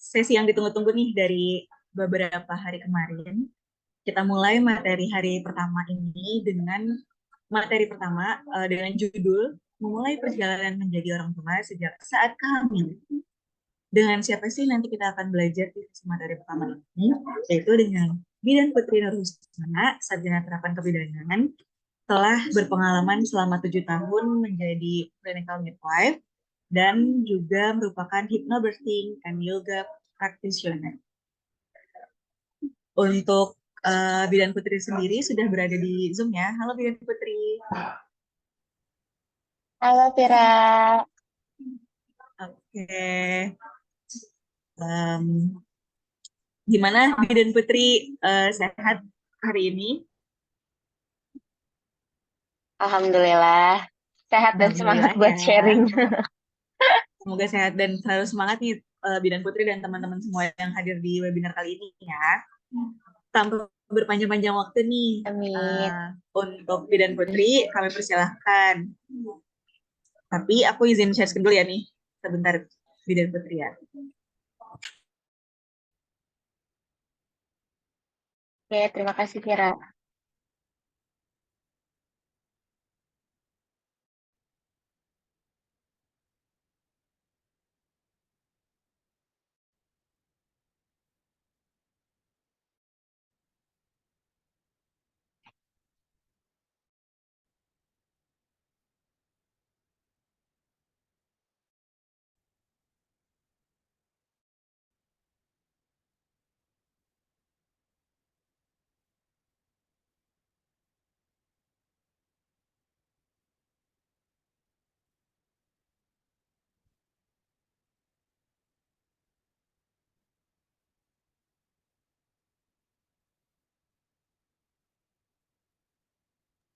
sesi yang ditunggu-tunggu nih dari beberapa hari kemarin. Kita mulai materi hari pertama ini dengan materi pertama dengan judul Memulai Perjalanan Menjadi Orang Tua Sejak Saat Kehamilan. Dengan siapa sih nanti kita akan belajar di sesi materi pertama ini? Yaitu dengan Bidan Putri Nurhusna, Sarjana Terapan Kebidanan, telah berpengalaman selama 7 tahun menjadi clinical midwife dan juga merupakan hypnobirthing and yoga practitioner. Untuk Bidan Putri sendiri sudah berada di Zoom ya. Halo Bidan Putri. Halo Vira, Oke. Um, Gimana Bidan Putri sehat hari ini? Alhamdulillah sehat dan semangat Alhamdulillah buat ya. sharing. Semoga sehat dan selalu semangat nih Bidan Putri dan teman-teman semua yang hadir di webinar kali ini ya. Tanpa berpanjang-panjang waktu nih Amin. uh, untuk Bidan Putri, kami persilahkan. Tapi aku izin share screen dulu ya nih, sebentar Bidan Putri ya. Oke, terima kasih Vira.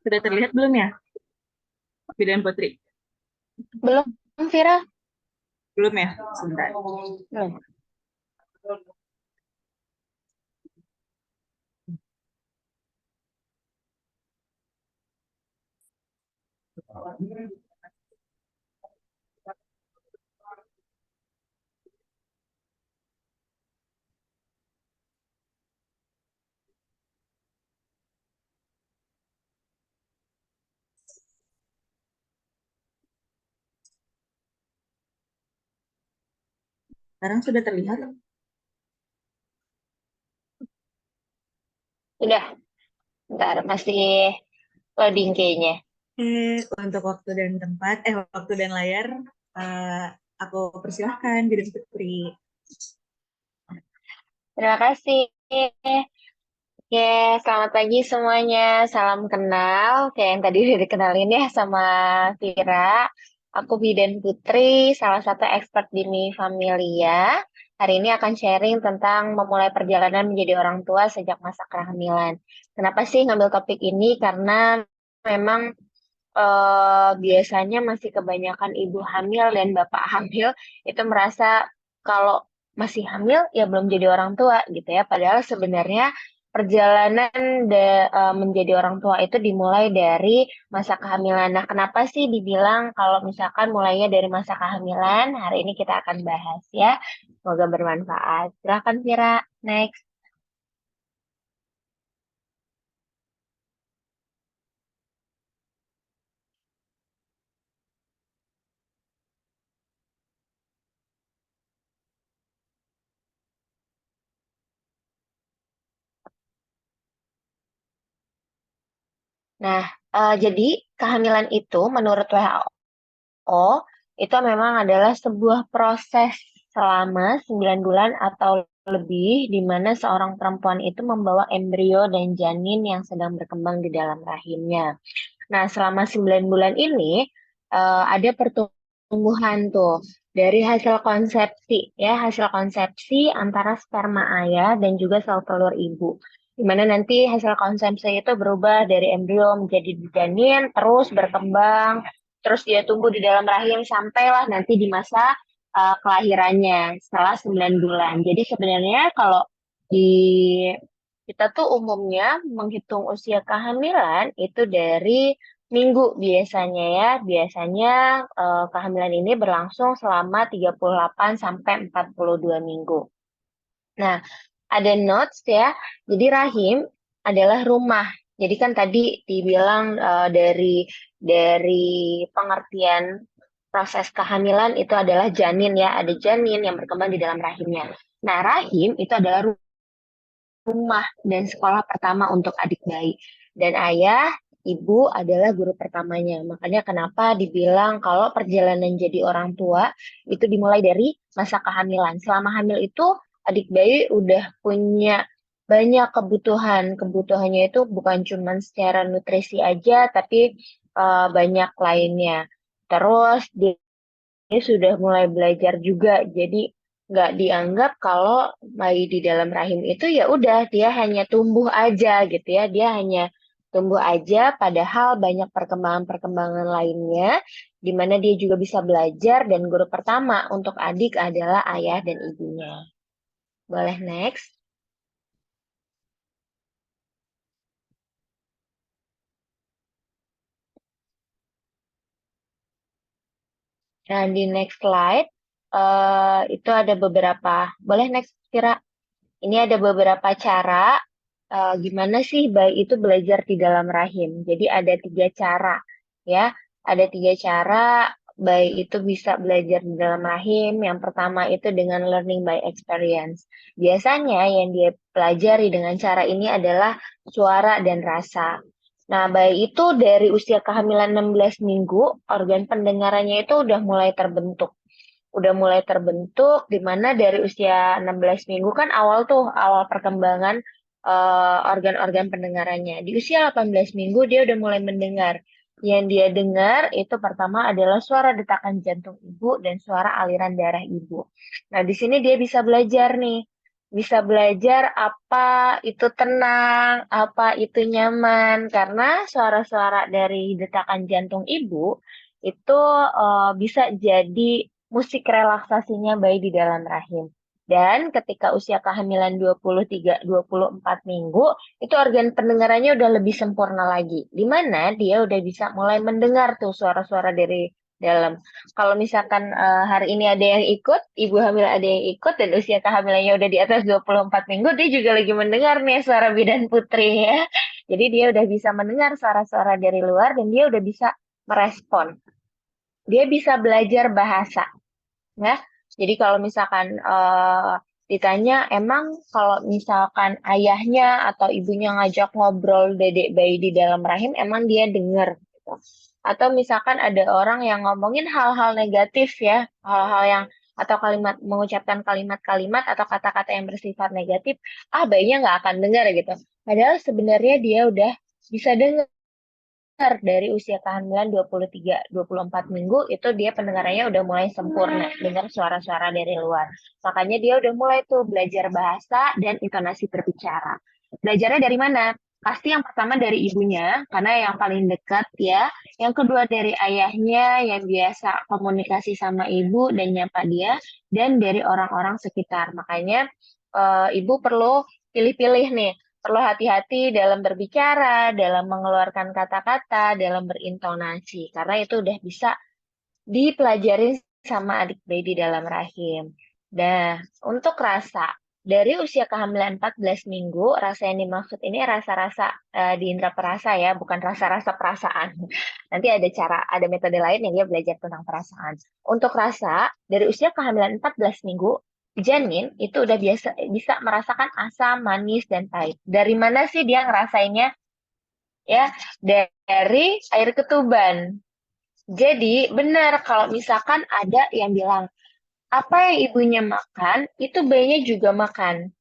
Sudah terlihat belum ya, Bidan Putri? Belum Vira? Belum ya? Sebentar. Belum. Sekarang sudah terlihat? Udah, bentar masih loading kayaknya. Untuk waktu dan tempat, waktu dan layar, eh, aku persilahkan Bidan Putri. Terima kasih. Oke, selamat pagi semuanya. Salam kenal. Kayak yang tadi udah dikenalin ya sama Vira. Aku Bidan Putri, salah satu expert di Mi Familia. Hari ini akan sharing tentang memulai perjalanan menjadi orang tua sejak masa kehamilan. Kenapa sih ngambil topik ini? Karena memang biasanya masih kebanyakan ibu hamil dan bapak hamil itu merasa kalau masih hamil ya belum jadi orang tua gitu ya. Padahal sebenarnya perjalanan menjadi orang tua itu dimulai dari masa kehamilan. Nah, kenapa sih dibilang kalau misalkan mulainya dari masa kehamilan? Hari ini kita akan bahas ya. Semoga bermanfaat. Silakan Vira, next. Nah, jadi kehamilan itu menurut WHO itu memang adalah sebuah proses selama 9 bulan atau lebih di mana seorang perempuan itu membawa embrio dan janin yang sedang berkembang di dalam rahimnya. Nah, selama 9 bulan ini ada pertumbuhan tuh dari hasil konsepsi ya, hasil konsepsi antara sperma ayah dan juga sel telur ibu. Di mana nanti hasil konsepsi itu berubah dari embrio menjadi janin, terus berkembang, terus dia tumbuh di dalam rahim sampailah nanti di masa kelahirannya setelah 9 bulan. Jadi sebenarnya kalau di kita tuh umumnya menghitung usia kehamilan itu dari minggu biasanya ya. Biasanya kehamilan ini berlangsung selama 38 sampai 42 minggu. Nah, ada notes ya. Jadi rahim adalah rumah. Jadi kan tadi dibilang dari pengertian proses kehamilan itu adalah janin ya. Ada janin yang berkembang di dalam rahimnya. Nah, rahim itu adalah rumah dan sekolah pertama untuk adik bayi. Dan ayah, ibu adalah guru pertamanya. Makanya kenapa dibilang kalau perjalanan jadi orang tua itu dimulai dari masa kehamilan. Selama hamil itu adik bayi udah punya banyak kebutuhan. Kebutuhannya itu bukan cuma secara nutrisi aja, tapi banyak lainnya. Terus dia sudah mulai belajar juga. Jadi nggak dianggap kalau bayi di dalam rahim itu ya udah dia hanya tumbuh aja gitu ya. Dia hanya tumbuh aja padahal banyak perkembangan-perkembangan lainnya di mana dia juga bisa belajar dan guru pertama untuk adik adalah ayah dan ibunya. Boleh next? Nah, di next slide itu ada beberapa. Boleh next, Kira? Ini ada beberapa cara gimana sih bayi itu belajar di dalam rahim. Jadi ada 3 cara ya. Ada 3 cara bayi itu bisa belajar di dalam rahim. Yang pertama itu dengan learning by experience. Biasanya yang dia pelajari dengan cara ini adalah suara dan rasa. Nah, bayi itu dari usia kehamilan 16 minggu, organ pendengarannya itu udah mulai terbentuk di mana dari usia 16 minggu kan awal perkembangan organ-organ pendengarannya. Di usia 18 minggu dia udah mulai mendengar. Yang dia dengar itu pertama adalah suara detakan jantung ibu dan suara aliran darah ibu. Nah, di sini dia bisa belajar nih. Bisa belajar apa itu tenang, apa itu nyaman, karena suara-suara dari detakan jantung ibu itu bisa jadi musik relaksasinya bayi di dalam rahim. Dan ketika usia kehamilan 23-24 minggu, itu organ pendengarannya udah lebih sempurna lagi. Di mana dia udah bisa mulai mendengar tuh suara-suara dari dalam. Kalau misalkan hari ini ada yang ikut, ibu hamil ada yang ikut, dan usia kehamilannya udah di atas 24 minggu, dia juga lagi mendengar nih suara bidan putri ya. Jadi dia udah bisa mendengar suara-suara dari luar, dan dia udah bisa merespon. Dia bisa belajar bahasa ya. Jadi kalau misalkan ditanya, emang kalau misalkan ayahnya atau ibunya ngajak ngobrol dedek bayi di dalam rahim, emang dia denger gitu. Atau misalkan ada orang yang ngomongin hal-hal negatif ya, hal-hal yang atau mengucapkan kalimat-kalimat atau kata-kata yang bersifat negatif, bayinya nggak akan dengar gitu. Padahal sebenarnya dia udah bisa dengar dari usia kehamilan 23-24 minggu itu dia pendengarannya udah mulai sempurna dengar suara-suara dari luar. Makanya dia udah mulai tuh belajar bahasa dan intonasi berbicara. Belajarnya dari mana? Pasti yang pertama dari ibunya, karena yang paling dekat ya. Yang kedua dari ayahnya yang biasa komunikasi sama ibu dan nyapa dia. Dan dari orang-orang sekitar. Makanya ibu perlu pilih-pilih nih, perlu hati-hati dalam berbicara, dalam mengeluarkan kata-kata, dalam berintonasi, karena itu udah bisa dipelajarin sama adik bayi di dalam rahim. Nah, untuk rasa, dari usia kehamilan 14 minggu, rasa yang dimaksud ini rasa-rasa di indera perasa ya, bukan rasa-rasa perasaan. Nanti ada metode lain yang dia belajar tentang perasaan. Untuk rasa, dari usia kehamilan 14 minggu, janin itu udah biasa bisa merasakan asam, manis, dan pahit. Dari mana sih dia ngerasainnya? Ya, dari air ketuban. Jadi benar kalau misalkan ada yang bilang, apa yang ibunya makan, itu bayinya juga makan.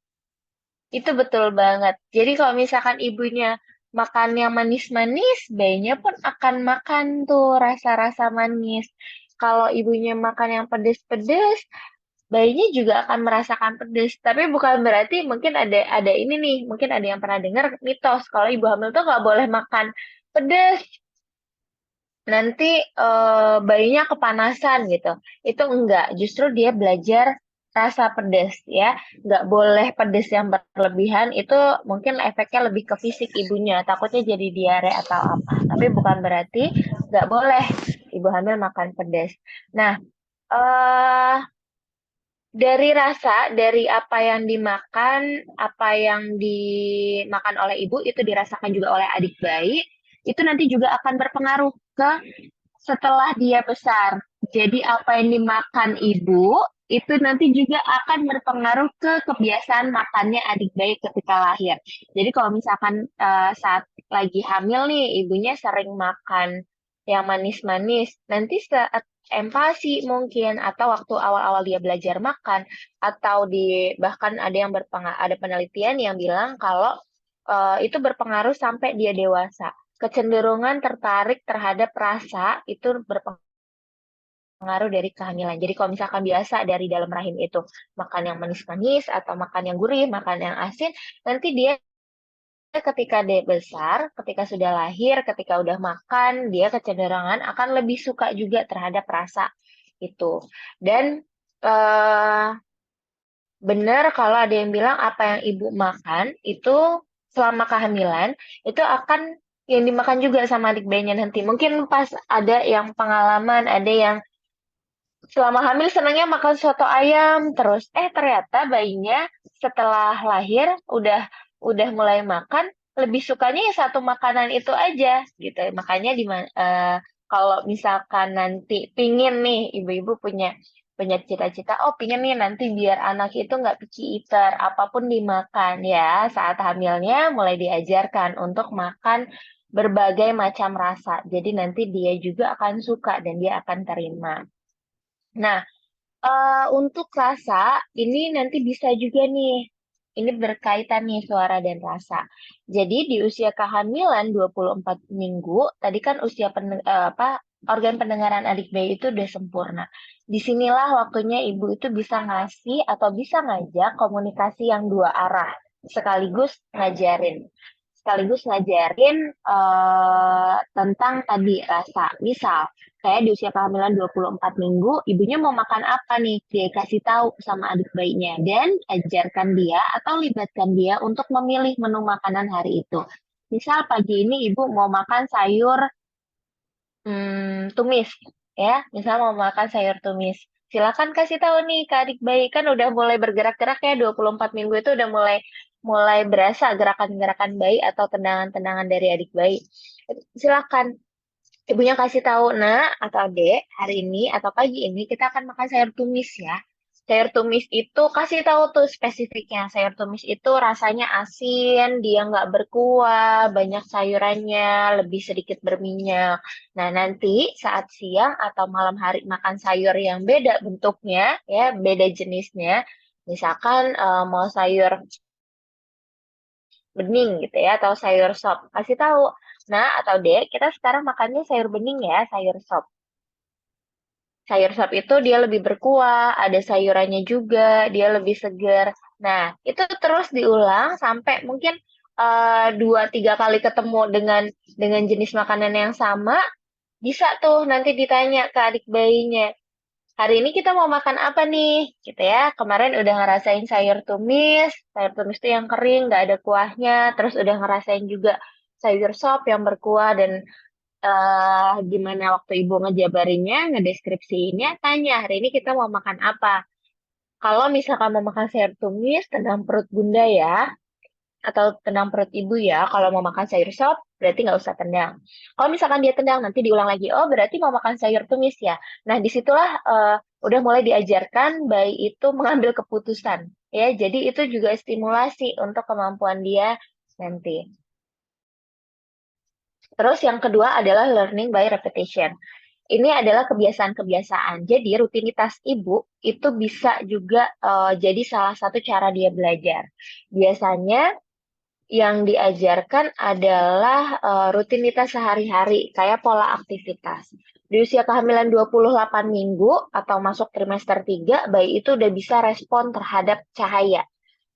Itu betul banget. Jadi kalau misalkan ibunya makan yang manis-manis, bayinya pun akan makan tuh rasa-rasa manis. Kalau ibunya makan yang pedes-pedes, bayinya juga akan merasakan pedes. Tapi bukan berarti mungkin ada ini nih, mungkin ada yang pernah dengar mitos kalau ibu hamil tuh nggak boleh makan pedes, nanti bayinya kepanasan gitu. Itu enggak, justru dia belajar rasa pedas ya. Nggak boleh pedas yang berlebihan, itu mungkin efeknya lebih ke fisik ibunya, takutnya jadi diare atau apa. Tapi bukan berarti nggak boleh ibu hamil makan pedas. Nah, eh Dari rasa, dari apa yang dimakan, apa yang dimakan oleh ibu itu dirasakan juga oleh adik bayi, itu nanti juga akan berpengaruh ke setelah dia besar. Jadi apa yang dimakan ibu itu nanti juga akan berpengaruh ke kebiasaan makannya adik bayi ketika lahir. Jadi kalau misalkan saat lagi hamil nih, ibunya sering makan yang manis-manis, nanti saat empati mungkin atau waktu awal-awal dia belajar makan atau bahkan ada penelitian yang bilang kalau itu berpengaruh sampai dia dewasa. Kecenderungan tertarik terhadap rasa itu berpengaruh dari kehamilan. Jadi kalau misalkan biasa dari dalam rahim itu makan yang manis-manis atau makan yang gurih, makan yang asin, nanti dia ketika dia besar, ketika sudah lahir, ketika udah makan, dia kecenderungan akan lebih suka juga terhadap rasa itu. Dan eh, benar kalau ada yang bilang apa yang ibu makan itu selama kehamilan itu akan yang dimakan juga sama adik bayinya nanti. Mungkin pas ada yang pengalaman, ada yang selama hamil senangnya makan soto ayam terus ternyata bayinya setelah lahir udah mulai makan lebih sukanya ya satu makanan itu aja gitu. Makanya kalau misalkan nanti pingin nih ibu-ibu punya punya cita-cita oh pingin nih nanti biar anak itu nggak picky eater apapun dimakan ya saat hamilnya mulai diajarkan untuk makan berbagai macam rasa jadi nanti dia juga akan suka dan dia akan terima. Nah, untuk rasa, ini nanti bisa juga nih. Ini berkaitan nih suara dan rasa. Jadi di usia kehamilan 24 minggu, tadi kan organ pendengaran adik bayi itu udah sempurna. Disinilah waktunya ibu itu bisa ngasih atau bisa ngajak komunikasi yang dua arah, sekaligus ngajarin. Sekaligus ngajarin tentang tadi rasa. Misal, kayak di usia kehamilan 24 minggu, ibunya mau makan apa nih? Dia kasih tahu sama adik bayinya dan ajarkan dia atau libatkan dia untuk memilih menu makanan hari itu. Misal pagi ini ibu mau makan sayur tumis, ya. Misal mau makan sayur tumis. Silakan kasih tahu nih ke adik bayi kan udah mulai bergerak-gerak ya 24 minggu itu udah mulai mulai berasa gerakan-gerakan bayi atau tendangan-tendangan dari adik bayi. Silakan ibunya kasih tahu, nak atau dek, hari ini atau pagi ini kita akan makan sayur tumis ya. Sayur tumis itu kasih tahu tuh spesifiknya. Sayur tumis itu rasanya asin, dia nggak berkuah, banyak sayurannya, lebih sedikit berminyak. Nah, nanti saat siang atau malam hari makan sayur yang beda bentuknya, ya, beda jenisnya. Misalkan mau sayur bening gitu ya, atau sayur sop. Kasih tahu, nah atau dek, kita sekarang makannya sayur bening ya, sayur sop. Sayur sop itu dia lebih berkuah, ada sayurannya juga, dia lebih segar. Nah, itu terus diulang sampai mungkin dua tiga kali ketemu dengan jenis makanan yang sama, bisa tuh nanti ditanya ke adik bayinya. Hari ini kita mau makan apa nih? Gitu ya. Kemarin udah ngerasain sayur tumis itu yang kering, nggak ada kuahnya. Terus udah ngerasain juga sayur sop yang berkuah dan gimana waktu ibu ngejabarinnya, ngedeskripsiinnya, tanya hari ini kita mau makan apa. Kalau misalkan mau makan sayur tumis, tendang perut bunda ya, atau tendang perut ibu ya. Kalau mau makan sayur sop, berarti nggak usah tendang. Kalau misalkan dia tendang, nanti diulang lagi. Oh, berarti mau makan sayur tumis ya. Nah, disitulah udah mulai diajarkan bayi itu mengambil keputusan. Ya, jadi itu juga stimulasi untuk kemampuan dia nanti. Terus yang kedua adalah learning by repetition. Ini adalah kebiasaan-kebiasaan. Jadi rutinitas ibu itu bisa juga jadi salah satu cara dia belajar. Biasanya yang diajarkan adalah rutinitas sehari-hari, kayak pola aktivitas. Di usia kehamilan 28 minggu atau masuk trimester 3, bayi itu udah bisa respon terhadap cahaya.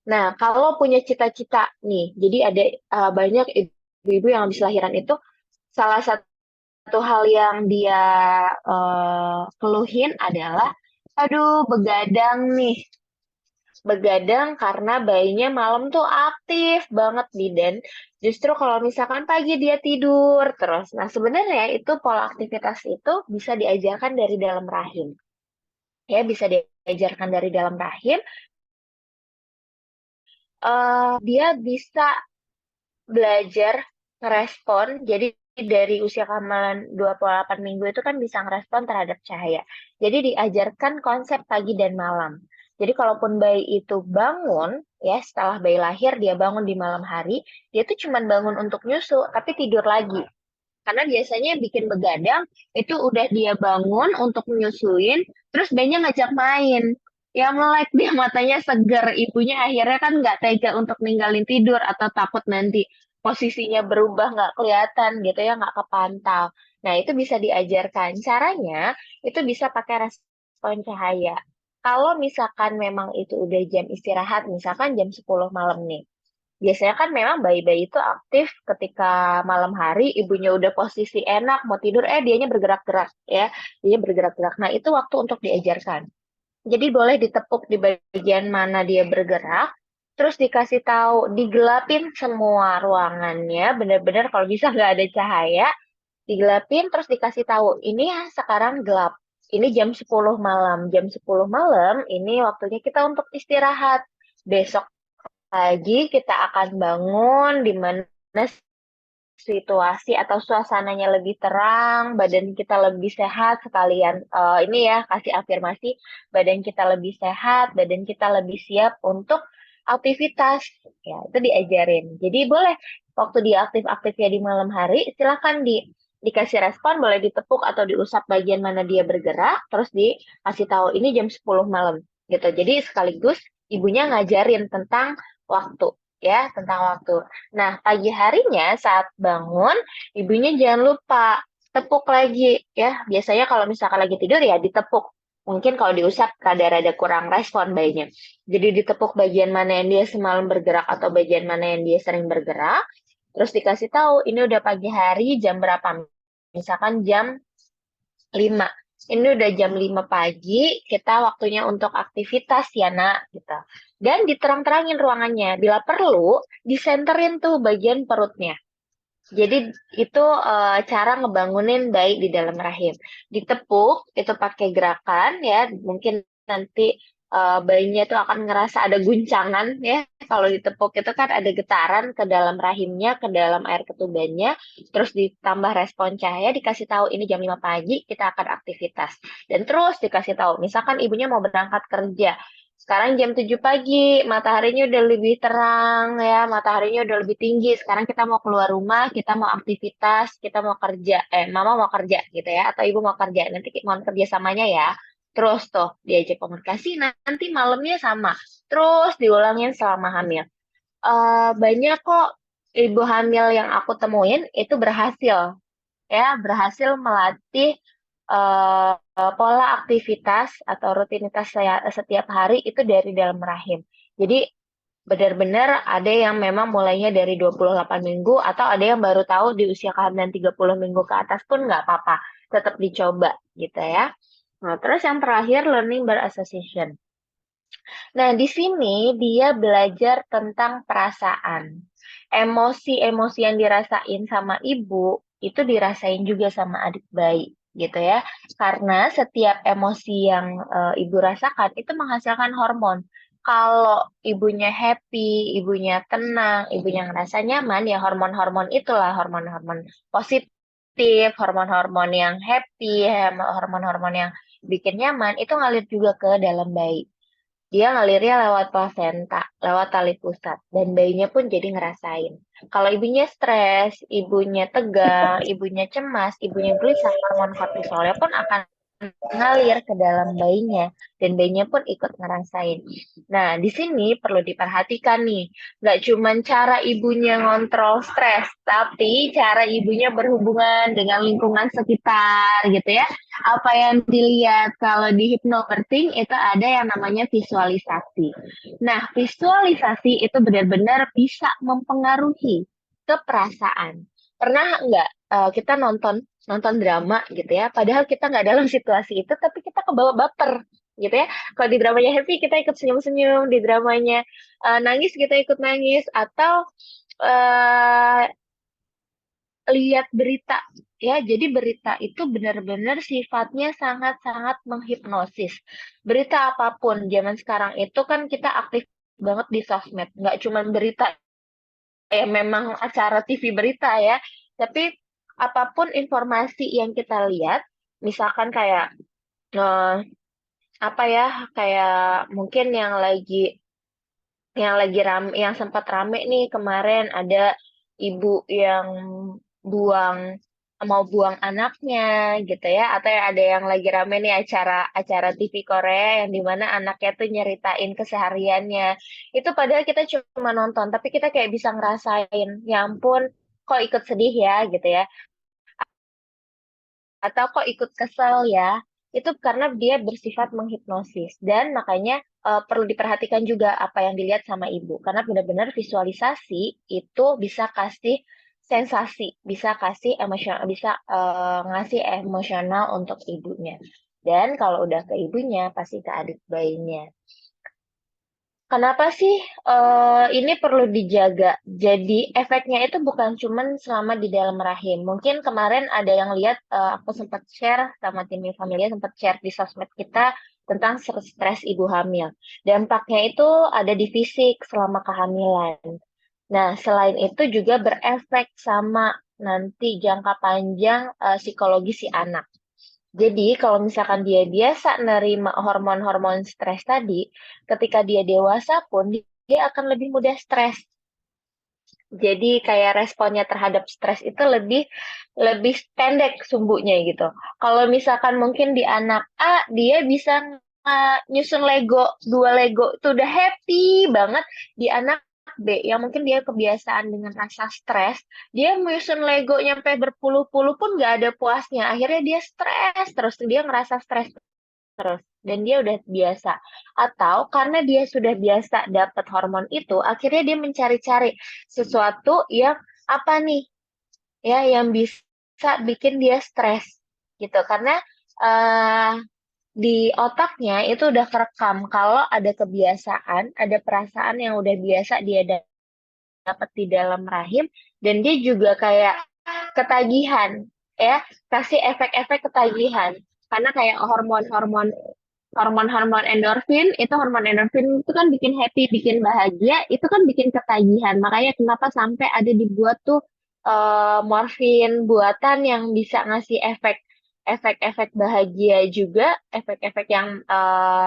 Nah, kalau punya cita-cita nih, jadi ada banyak ibu-ibu yang habis lahiran itu, salah satu hal yang dia keluhin adalah, aduh begadang nih, begadang karena bayinya malam tuh aktif banget bidan. Justru kalau misalkan pagi dia tidur terus. Nah, sebenarnya itu pola aktivitas itu bisa diajarkan dari dalam rahim. Ya, bisa diajarkan dari dalam rahim, dia bisa belajar ngerespon. Jadi dari usia kehamilan 28 minggu itu kan bisa ngerespon terhadap cahaya. Jadi diajarkan konsep pagi dan malam. Jadi kalaupun bayi itu bangun, ya setelah bayi lahir dia bangun di malam hari, dia tuh cuma bangun untuk nyusu, tapi tidur lagi. Karena biasanya yang bikin begadang itu udah dia bangun untuk menyusuin, terus bayinya ngajak main. Ya melek dia matanya seger, ibunya akhirnya kan nggak tega untuk ninggalin tidur atau takut nanti posisinya berubah nggak kelihatan gitu ya, nggak kepantau. Nah itu bisa diajarkan. Caranya itu bisa pakai respon cahaya. Kalau misalkan memang itu udah jam istirahat, misalkan jam 10 malam nih. Biasanya kan memang bayi-bayi itu aktif ketika malam hari, ibunya udah posisi enak, mau tidur, dianya bergerak-gerak ya. Dia bergerak-gerak. Nah, itu waktu untuk diajarkan. Jadi boleh ditepuk di bagian mana dia bergerak, terus dikasih tahu, digelapin semua ruangannya, benar-benar kalau bisa nggak ada cahaya, digelapin, terus dikasih tahu, ini ya sekarang gelap. Ini jam 10 malam. Jam 10 malam, ini waktunya kita untuk istirahat. Besok pagi kita akan bangun di mana situasi atau suasananya lebih terang, badan kita lebih sehat sekalian. Ini ya kasih afirmasi, badan kita lebih sehat, badan kita lebih siap untuk aktivitas. Ya, itu diajarin. Jadi boleh waktu dia aktif-aktifnya di malam hari, silakan dikasih respon, boleh ditepuk atau diusap bagian mana dia bergerak, terus dikasih tahu ini jam 10 malam gitu. Jadi sekaligus ibunya ngajarin tentang waktu ya, tentang waktu. Nah, pagi harinya saat bangun, ibunya jangan lupa tepuk lagi ya. Biasanya kalau misalkan lagi tidur ya ditepuk. Mungkin kalau diusap rada-rada kurang respon bayinya. Jadi ditepuk bagian mana yang dia semalam bergerak atau bagian mana yang dia sering bergerak. Terus dikasih tahu ini udah pagi hari jam berapa. Misalkan jam 5. Ini udah jam 5 pagi, kita waktunya untuk aktivitas ya nak, gitu. Dan diterang-terangin ruangannya. Bila perlu, disenterin tuh bagian perutnya. Jadi itu cara ngebangunin bayi di dalam rahim. Ditepuk, itu pakai gerakan ya, mungkin nanti bayinya tuh akan ngerasa ada guncangan ya. Kalau ditepuk itu kan ada getaran ke dalam rahimnya, ke dalam air ketubannya, terus ditambah respon cahaya, dikasih tahu ini jam 5 pagi kita akan aktivitas. Dan terus dikasih tahu, misalkan ibunya mau berangkat kerja, sekarang jam 7 pagi, mataharinya udah lebih terang ya, mataharinya udah lebih tinggi. Sekarang kita mau keluar rumah, kita mau aktivitas, kita mau kerja. Mama mau kerja gitu ya, atau ibu mau kerja. Nanti mohon kerjasamanya ya. Terus tuh diajak komunikasi, nanti malamnya sama. Terus diulangin selama hamil. Banyak kok ibu hamil yang aku temuin itu berhasil ya, berhasil melatih pola aktivitas atau rutinitas saya setiap hari itu dari dalam rahim. Jadi benar-benar ada yang memang mulainya dari 28 minggu atau ada yang baru tahu di usia kehamilan 30 minggu ke atas pun nggak apa-apa. Tetap dicoba gitu ya. Nah, terus yang terakhir learning by association. Nah, di sini dia belajar tentang perasaan. Emosi-emosi yang dirasain sama ibu itu dirasain juga sama adik bayi gitu ya. Karena setiap emosi yang ibu rasakan itu menghasilkan hormon. Kalau ibunya happy, ibunya tenang, ibunya ngerasa nyaman, ya hormon-hormon itulah hormon-hormon positif, hormon-hormon yang happy, hormon-hormon yang bikin nyaman, itu ngalir juga ke dalam bayi. Dia ngalirnya lewat plasenta, lewat tali pusat, dan bayinya pun jadi ngerasain. Kalau ibunya stres, ibunya tegang, ibunya cemas, ibunya gelisah, hormon kortisolnya pun akan ngalir ke dalam bayinya, dan bayinya pun ikut ngerasain. Nah, di sini perlu diperhatikan nih, nggak cuma cara ibunya ngontrol stres, tapi cara ibunya berhubungan dengan lingkungan sekitar gitu ya. Apa yang dilihat kalau di hypnobirthing itu ada yang namanya visualisasi. Nah, visualisasi itu benar-benar bisa mempengaruhi ke perasaan. Pernah nggak kita nonton nonton drama gitu ya, padahal kita nggak dalam situasi itu, tapi kita kebawa baper gitu ya. Kalau di dramanya happy kita ikut senyum-senyum, di dramanya nangis kita ikut nangis, atau eh, lihat berita ya. Jadi berita itu benar-benar sifatnya sangat-sangat menghipnosis. Berita apapun zaman sekarang itu kan kita aktif banget di sosmed. Nggak cuma berita ya memang acara TV berita ya, tapi apapun informasi yang kita lihat, misalkan kayak eh, apa ya, kayak mungkin yang lagi rame, yang sempat rame nih kemarin ada ibu yang buang mau buang anaknya gitu ya, atau yang ada yang lagi rame nih acara TV Korea yang dimana anaknya tuh nyeritain kesehariannya. Itu padahal kita cuma nonton, tapi kita kayak bisa ngerasain, ya ampun, kok ikut sedih ya gitu ya, atau kok ikut kesel ya, itu karena dia bersifat menghipnosis. Dan makanya perlu diperhatikan juga apa yang dilihat sama ibu, karena benar-benar visualisasi itu bisa kasih sensasi, bisa kasih emosional, bisa ngasih emosional untuk ibunya. Dan kalau udah ke ibunya, pasti ke adik bayinya. Kenapa sih ini perlu dijaga? Jadi efeknya itu bukan cuman selama di dalam rahim. Mungkin kemarin ada yang lihat, aku sempat share sama tim Familia, sempat share di sosmed kita tentang stres ibu hamil. Dampaknya itu ada di fisik selama kehamilan. Nah, selain itu juga berefek sama nanti jangka panjang psikologi si anak. Jadi, kalau misalkan dia biasa nerima hormon-hormon stres tadi, ketika dia dewasa pun dia akan lebih mudah stres. Jadi kayak responnya terhadap stres itu lebih lebih pendek sumbunya gitu. Kalau misalkan mungkin di anak A dia bisa nyusun Lego, dua Lego itu udah happy banget. Di anak B yang mungkin dia kebiasaan dengan rasa stres, dia menyusun Lego nyampe berpuluh-puluh pun gak ada puasnya. Akhirnya dia stres terus, dia ngerasa stres terus dan dia udah biasa. Atau karena dia sudah biasa dapat hormon itu, akhirnya dia mencari-cari sesuatu yang apa nih ya yang bisa bikin dia stres gitu. Karena eh di otaknya itu udah kerekam kalau ada kebiasaan, ada perasaan yang udah biasa dia dapat di dalam rahim, dan dia juga kayak ketagihan ya, kasih efek-efek ketagihan. Karena kayak hormon-hormon endorfin, itu hormon endorfin itu kan bikin happy, bikin bahagia, itu kan bikin ketagihan. Makanya kenapa sampai ada dibuat tuh morfin buatan yang bisa ngasih efek-efek bahagia juga, efek-efek yang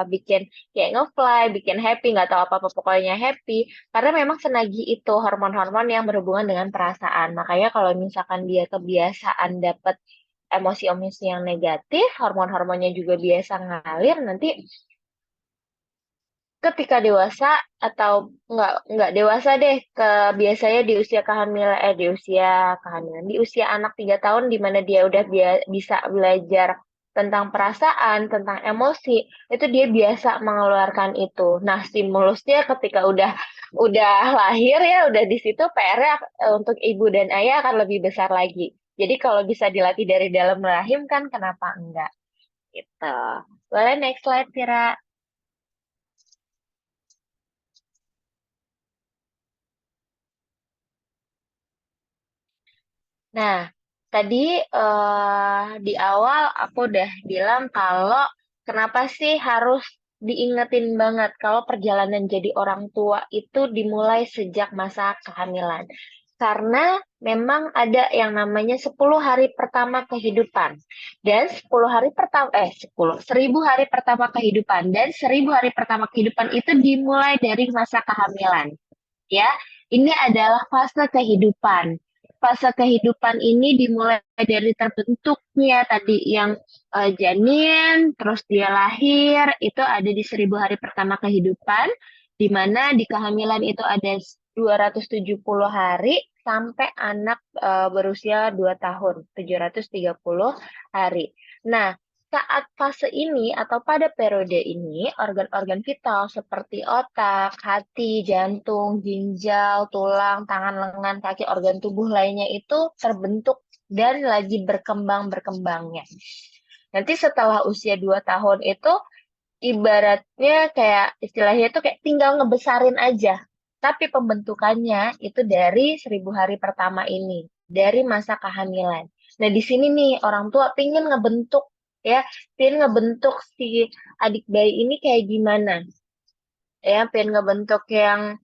bikin kayak ngefly, bikin happy, nggak tahu apa-apa pokoknya happy. Karena memang senagi itu hormon-hormon yang berhubungan dengan perasaan. Makanya kalau misalkan dia kebiasaan dapat emosi-emosi yang negatif, hormon-hormonnya juga biasa ngalir, nanti ketika dewasa atau nggak dewasa deh, biasanya di usia kehamilan, di usia anak 3 tahun, di mana dia udah bisa belajar tentang perasaan, tentang emosi, itu dia biasa mengeluarkan itu. Nah, stimulusnya ketika udah lahir ya, udah di situ PR-nya untuk ibu dan ayah akan lebih besar lagi. Jadi kalau bisa dilatih dari dalam rahim kan kenapa enggak? Gitu. Boleh next slide, Tira. Nah, tadi di awal aku udah bilang kalau kenapa sih harus diingetin banget kalau perjalanan jadi orang tua itu dimulai sejak masa kehamilan. Karena memang ada yang namanya 10 hari pertama kehidupan. Dan 10 hari pertama, 1000 hari pertama kehidupan. Dan 1000 hari pertama kehidupan itu dimulai dari masa kehamilan. Ya, ini adalah fase kehidupan. Fase kehidupan ini dimulai dari terbentuknya tadi yang janin, terus dia lahir, itu ada di 1000 hari pertama kehidupan, di mana di kehamilan itu ada 270 hari sampai anak berusia 2 tahun, 730 hari. Nah, saat fase ini atau pada periode ini, organ-organ vital seperti otak, hati, jantung, ginjal, tulang, tangan, lengan, kaki, organ tubuh lainnya itu terbentuk dan lagi berkembang-berkembangnya. Nanti setelah usia 2 tahun itu ibaratnya kayak istilahnya itu kayak tinggal ngebesarin aja. Tapi pembentukannya itu dari 1000 hari pertama ini. dari masa kehamilan. Nah, di sini nih orang tua pingin ngebentuk ya, pingin ngebentuk si adik bayi ini kayak gimana ya, pengen ngebentuk yang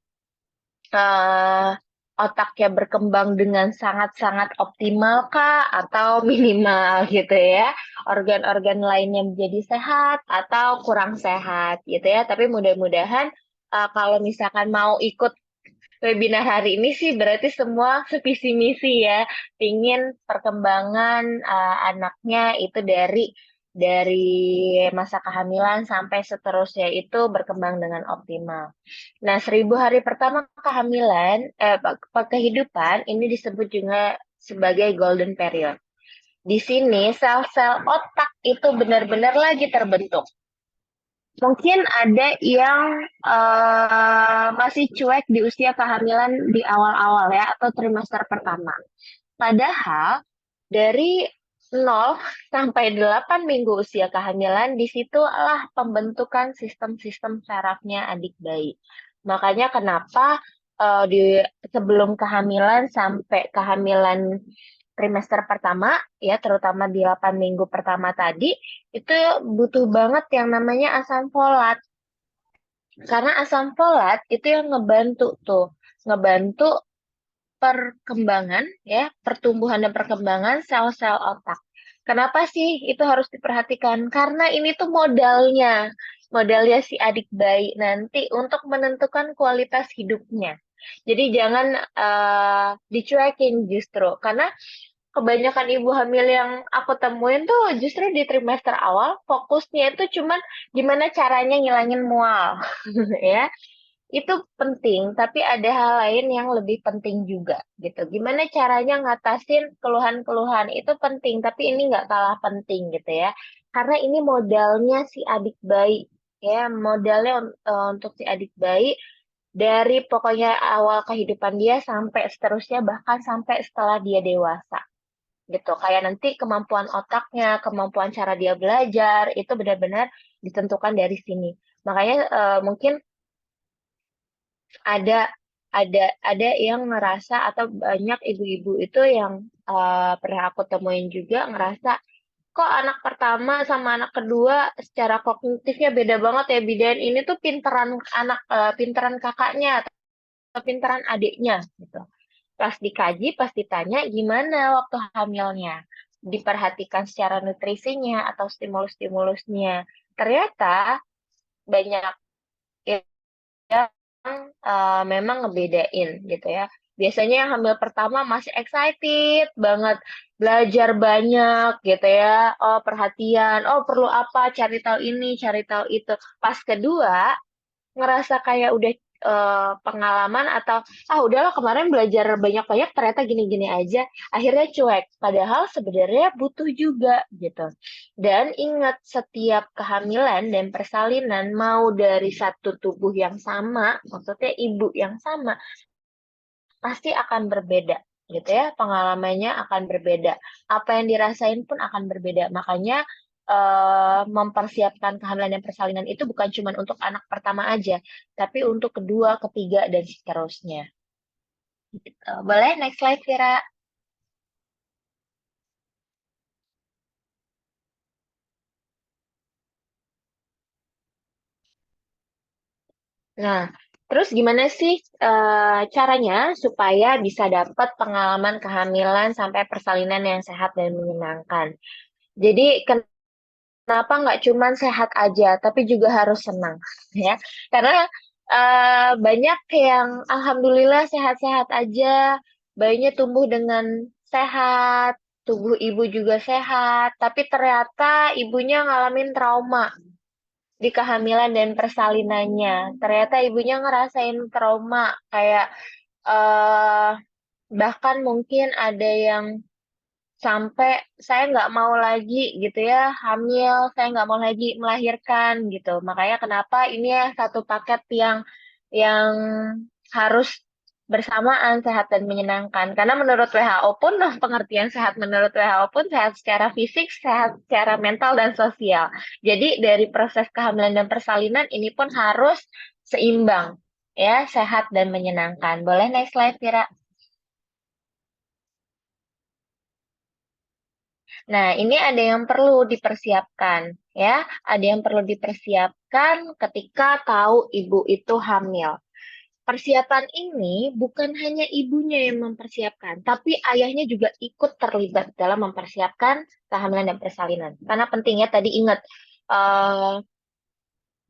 eh, otaknya berkembang dengan sangat-sangat optimal kah atau minimal gitu ya. Organ-organ lainnya menjadi sehat atau kurang sehat gitu ya. Tapi mudah-mudahan kalau misalkan mau ikut webinar hari ini sih berarti semua sevisi misi ya. Pingin perkembangan anaknya itu dari masa kehamilan sampai seterusnya itu berkembang dengan optimal. Nah, 1.000 hari pertama kehamilan, kehidupan ini disebut juga sebagai golden period. Di sini sel-sel otak itu benar-benar lagi terbentuk. Mungkin ada yang masih cuek di usia kehamilan di awal-awal ya, atau trimester pertama. Padahal dari 0 sampai 8 minggu usia kehamilan, disitulah pembentukan sistem-sistem sarafnya adik bayi. Makanya kenapa di sebelum kehamilan sampai kehamilan trimester pertama, ya terutama di 8 minggu pertama tadi, itu butuh banget yang namanya asam folat. Karena asam folat itu yang ngebantu perkembangan ya, pertumbuhan dan perkembangan sel-sel otak. Kenapa sih itu harus diperhatikan? Karena ini tuh modalnya si adik bayi nanti untuk menentukan kualitas hidupnya. Jadi jangan dicuekin justru, karena kebanyakan ibu hamil yang aku temuin tuh justru di trimester awal fokusnya itu cuman gimana caranya ngilangin mual, ya itu penting, tapi ada hal lain yang lebih penting juga gitu. Gimana caranya ngatasin keluhan-keluhan itu penting, tapi ini nggak kalah penting gitu ya. Karena ini modalnya si adik bayi ya, modalnya untuk si adik bayi dari pokoknya awal kehidupan dia sampai seterusnya, bahkan sampai setelah dia dewasa gitu. Kayak nanti kemampuan otaknya, kemampuan cara dia belajar itu benar-benar ditentukan dari sini. Makanya mungkin ada ada yang ngerasa, atau banyak ibu-ibu itu yang pernah aku temuin juga ngerasa kok anak pertama sama anak kedua secara kognitifnya beda banget ya, bidan ini tuh pinteran kakaknya atau pinteran adiknya gitu. Pas dikaji, pas ditanya gimana waktu hamilnya, diperhatikan secara nutrisinya atau stimulus-stimulusnya, ternyata banyak yang memang ngebedain gitu ya. Biasanya yang hamil pertama masih excited banget, belajar banyak gitu ya. Oh, perhatian, oh perlu apa, cari tahu ini, cari tahu itu. Pas kedua, ngerasa kayak udah pengalaman, atau udahlah kemarin belajar banyak-banyak ternyata gini-gini aja, akhirnya cuek. Padahal sebenarnya butuh juga gitu. Dan ingat, setiap kehamilan dan persalinan mau dari satu tubuh yang sama, maksudnya ibu yang sama, pasti akan berbeda gitu ya, pengalamannya akan berbeda, apa yang dirasain pun akan berbeda. Makanya mempersiapkan kehamilan dan persalinan itu bukan cuma untuk anak pertama aja, tapi untuk kedua, ketiga, dan seterusnya gitu. Boleh next slide, Vira. Nah, terus gimana sih caranya supaya bisa dapat pengalaman kehamilan sampai persalinan yang sehat dan menyenangkan? Jadi kenapa nggak cuman sehat aja, tapi juga harus senang, ya? Karena banyak yang alhamdulillah sehat-sehat aja, bayinya tumbuh dengan sehat, tubuh ibu juga sehat, tapi ternyata ibunya ngalamin trauma di kehamilan dan persalinannya. Ternyata ibunya ngerasain trauma, kayak eh bahkan mungkin ada yang sampai saya nggak mau lagi gitu ya hamil, saya nggak mau lagi melahirkan gitu. Makanya kenapa ini ya satu paket yang harus bersamaan, sehat dan menyenangkan. Karena menurut WHO pun, pengertian sehat menurut WHO pun sehat secara fisik, sehat secara mental dan sosial. Jadi dari proses kehamilan dan persalinan ini pun harus seimbang ya, sehat dan menyenangkan. Boleh next slide, Vira? Nah, ini ada yang perlu dipersiapkan ya, ada yang perlu dipersiapkan ketika tahu ibu itu hamil. Persiapan ini bukan hanya ibunya yang mempersiapkan, tapi ayahnya juga ikut terlibat dalam mempersiapkan kehamilan dan persalinan. Karena pentingnya tadi ingat, eh,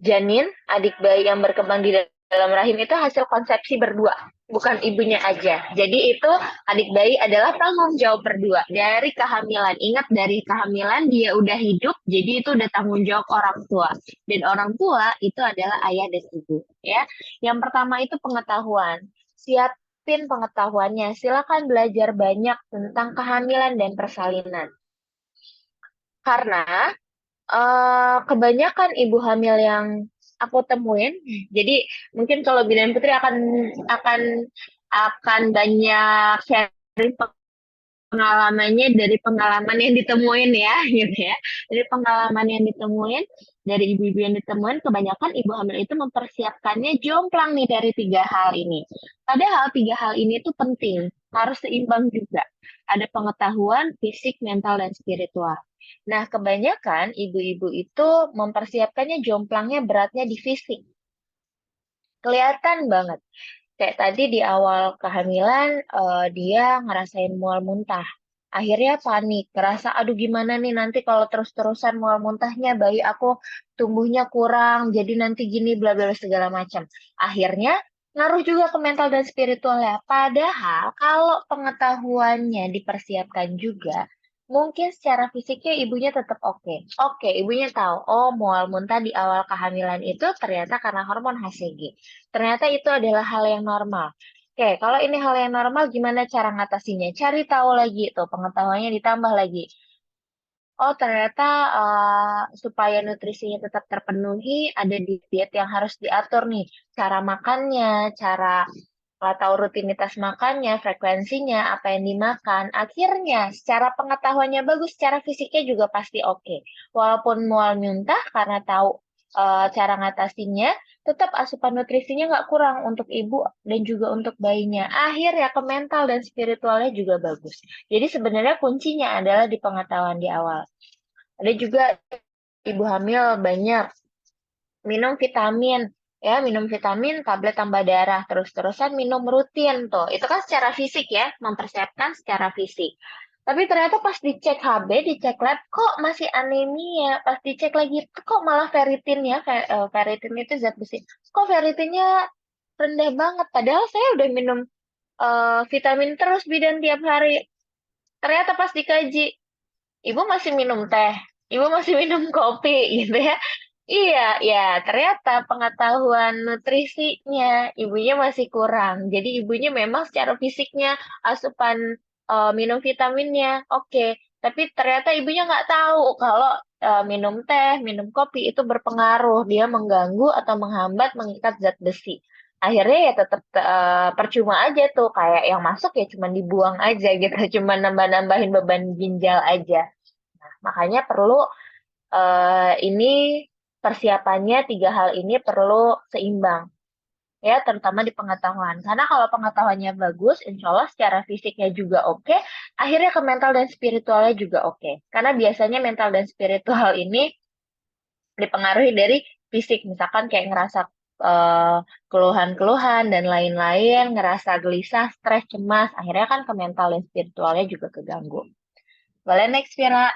janin, adik bayi yang berkembang di dalam rahim itu hasil konsepsi berdua, bukan ibunya aja. Jadi itu adik bayi adalah tanggung jawab berdua dari kehamilan. Ingat dari kehamilan dia udah hidup, jadi itu udah tanggung jawab orang tua. Dan orang tua itu adalah ayah dan ibu, ya. Yang pertama itu pengetahuan. Siapin pengetahuannya. Silakan belajar banyak tentang kehamilan dan persalinan. Karena kebanyakan ibu hamil yang aku temuin, jadi mungkin kalau Bidan Putri akan akan banyak sharing pengalamannya dari pengalaman yang ditemuin ya, gitu ya. Dari pengalaman yang ditemuin, dari ibu-ibu yang ditemuin, kebanyakan ibu hamil itu mempersiapkannya jomplang nih dari tiga hal ini. Padahal tiga hal ini tuh penting, harus seimbang juga. Ada pengetahuan, fisik, mental, dan spiritual. Nah, kebanyakan ibu-ibu itu mempersiapkannya jomplangnya beratnya di fisik. Kelihatan banget. Kayak tadi di awal kehamilan, dia ngerasain mual muntah. Akhirnya panik, ngerasa aduh gimana nih nanti kalau terus-terusan mual muntahnya bayi aku tumbuhnya kurang, jadi nanti gini bla bla bla, segala macam. Akhirnya ngaruh juga ke mental dan spiritualnya. Padahal kalau pengetahuannya dipersiapkan juga, mungkin secara fisiknya ibunya tetap oke. Oke, ibunya tahu, oh mual muntah di awal kehamilan itu ternyata karena hormon HCG. Ternyata itu adalah hal yang normal. Oke, kalau ini hal yang normal, gimana cara ngatasinya? Cari tahu lagi tuh, pengetahuannya ditambah lagi. Oh, ternyata supaya nutrisinya tetap terpenuhi, ada diet yang harus diatur nih. Cara makannya, cara atau rutinitas makannya, frekuensinya, apa yang dimakan. Akhirnya, secara pengetahuannya bagus, secara fisiknya juga pasti oke. Walaupun mual muntah, karena tahu cara ngatasinya, tetap asupan nutrisinya nggak kurang untuk ibu dan juga untuk bayinya. Akhirnya ke mental dan spiritualnya juga bagus. Jadi sebenarnya kuncinya adalah di pengetahuan di awal. Ada juga ibu hamil banyak minum vitamin, ya minum vitamin tablet tambah darah terus-terusan minum rutin tuh. Itu kan secara fisik ya, mempersiapkan secara fisik. Tapi ternyata pas dicek HB, dicek lab, kok masih anemia. Pas dicek lagi, kok malah ferritinnya, ferritin itu zat besi. Kok ferritinnya rendah banget. Padahal saya udah minum vitamin terus bidan tiap hari. Ternyata pas dikaji, ibu masih minum teh, ibu masih minum kopi gitu ya. Iya, ya ternyata pengetahuan nutrisinya ibunya masih kurang. Jadi ibunya memang secara fisiknya asupan minum vitaminnya oke, tapi ternyata ibunya nggak tahu kalau minum teh, minum kopi itu berpengaruh, dia mengganggu atau menghambat mengikat zat besi. Akhirnya ya tetap percuma aja tuh, kayak yang masuk ya cuman dibuang aja gitu, cuman nambah-nambahin beban ginjal aja. Makanya perlu ini persiapannya tiga hal ini perlu seimbang ya, terutama di pengetahuan. Karena kalau pengetahuannya bagus, insya Allah secara fisiknya juga oke, akhirnya ke mental dan spiritualnya juga oke. Karena biasanya mental dan spiritual ini dipengaruhi dari fisik, misalkan kayak ngerasa eh, keluhan-keluhan dan lain-lain, ngerasa gelisah, stres, cemas, akhirnya kan ke mental dan spiritualnya juga keganggu. Boleh next, Vira?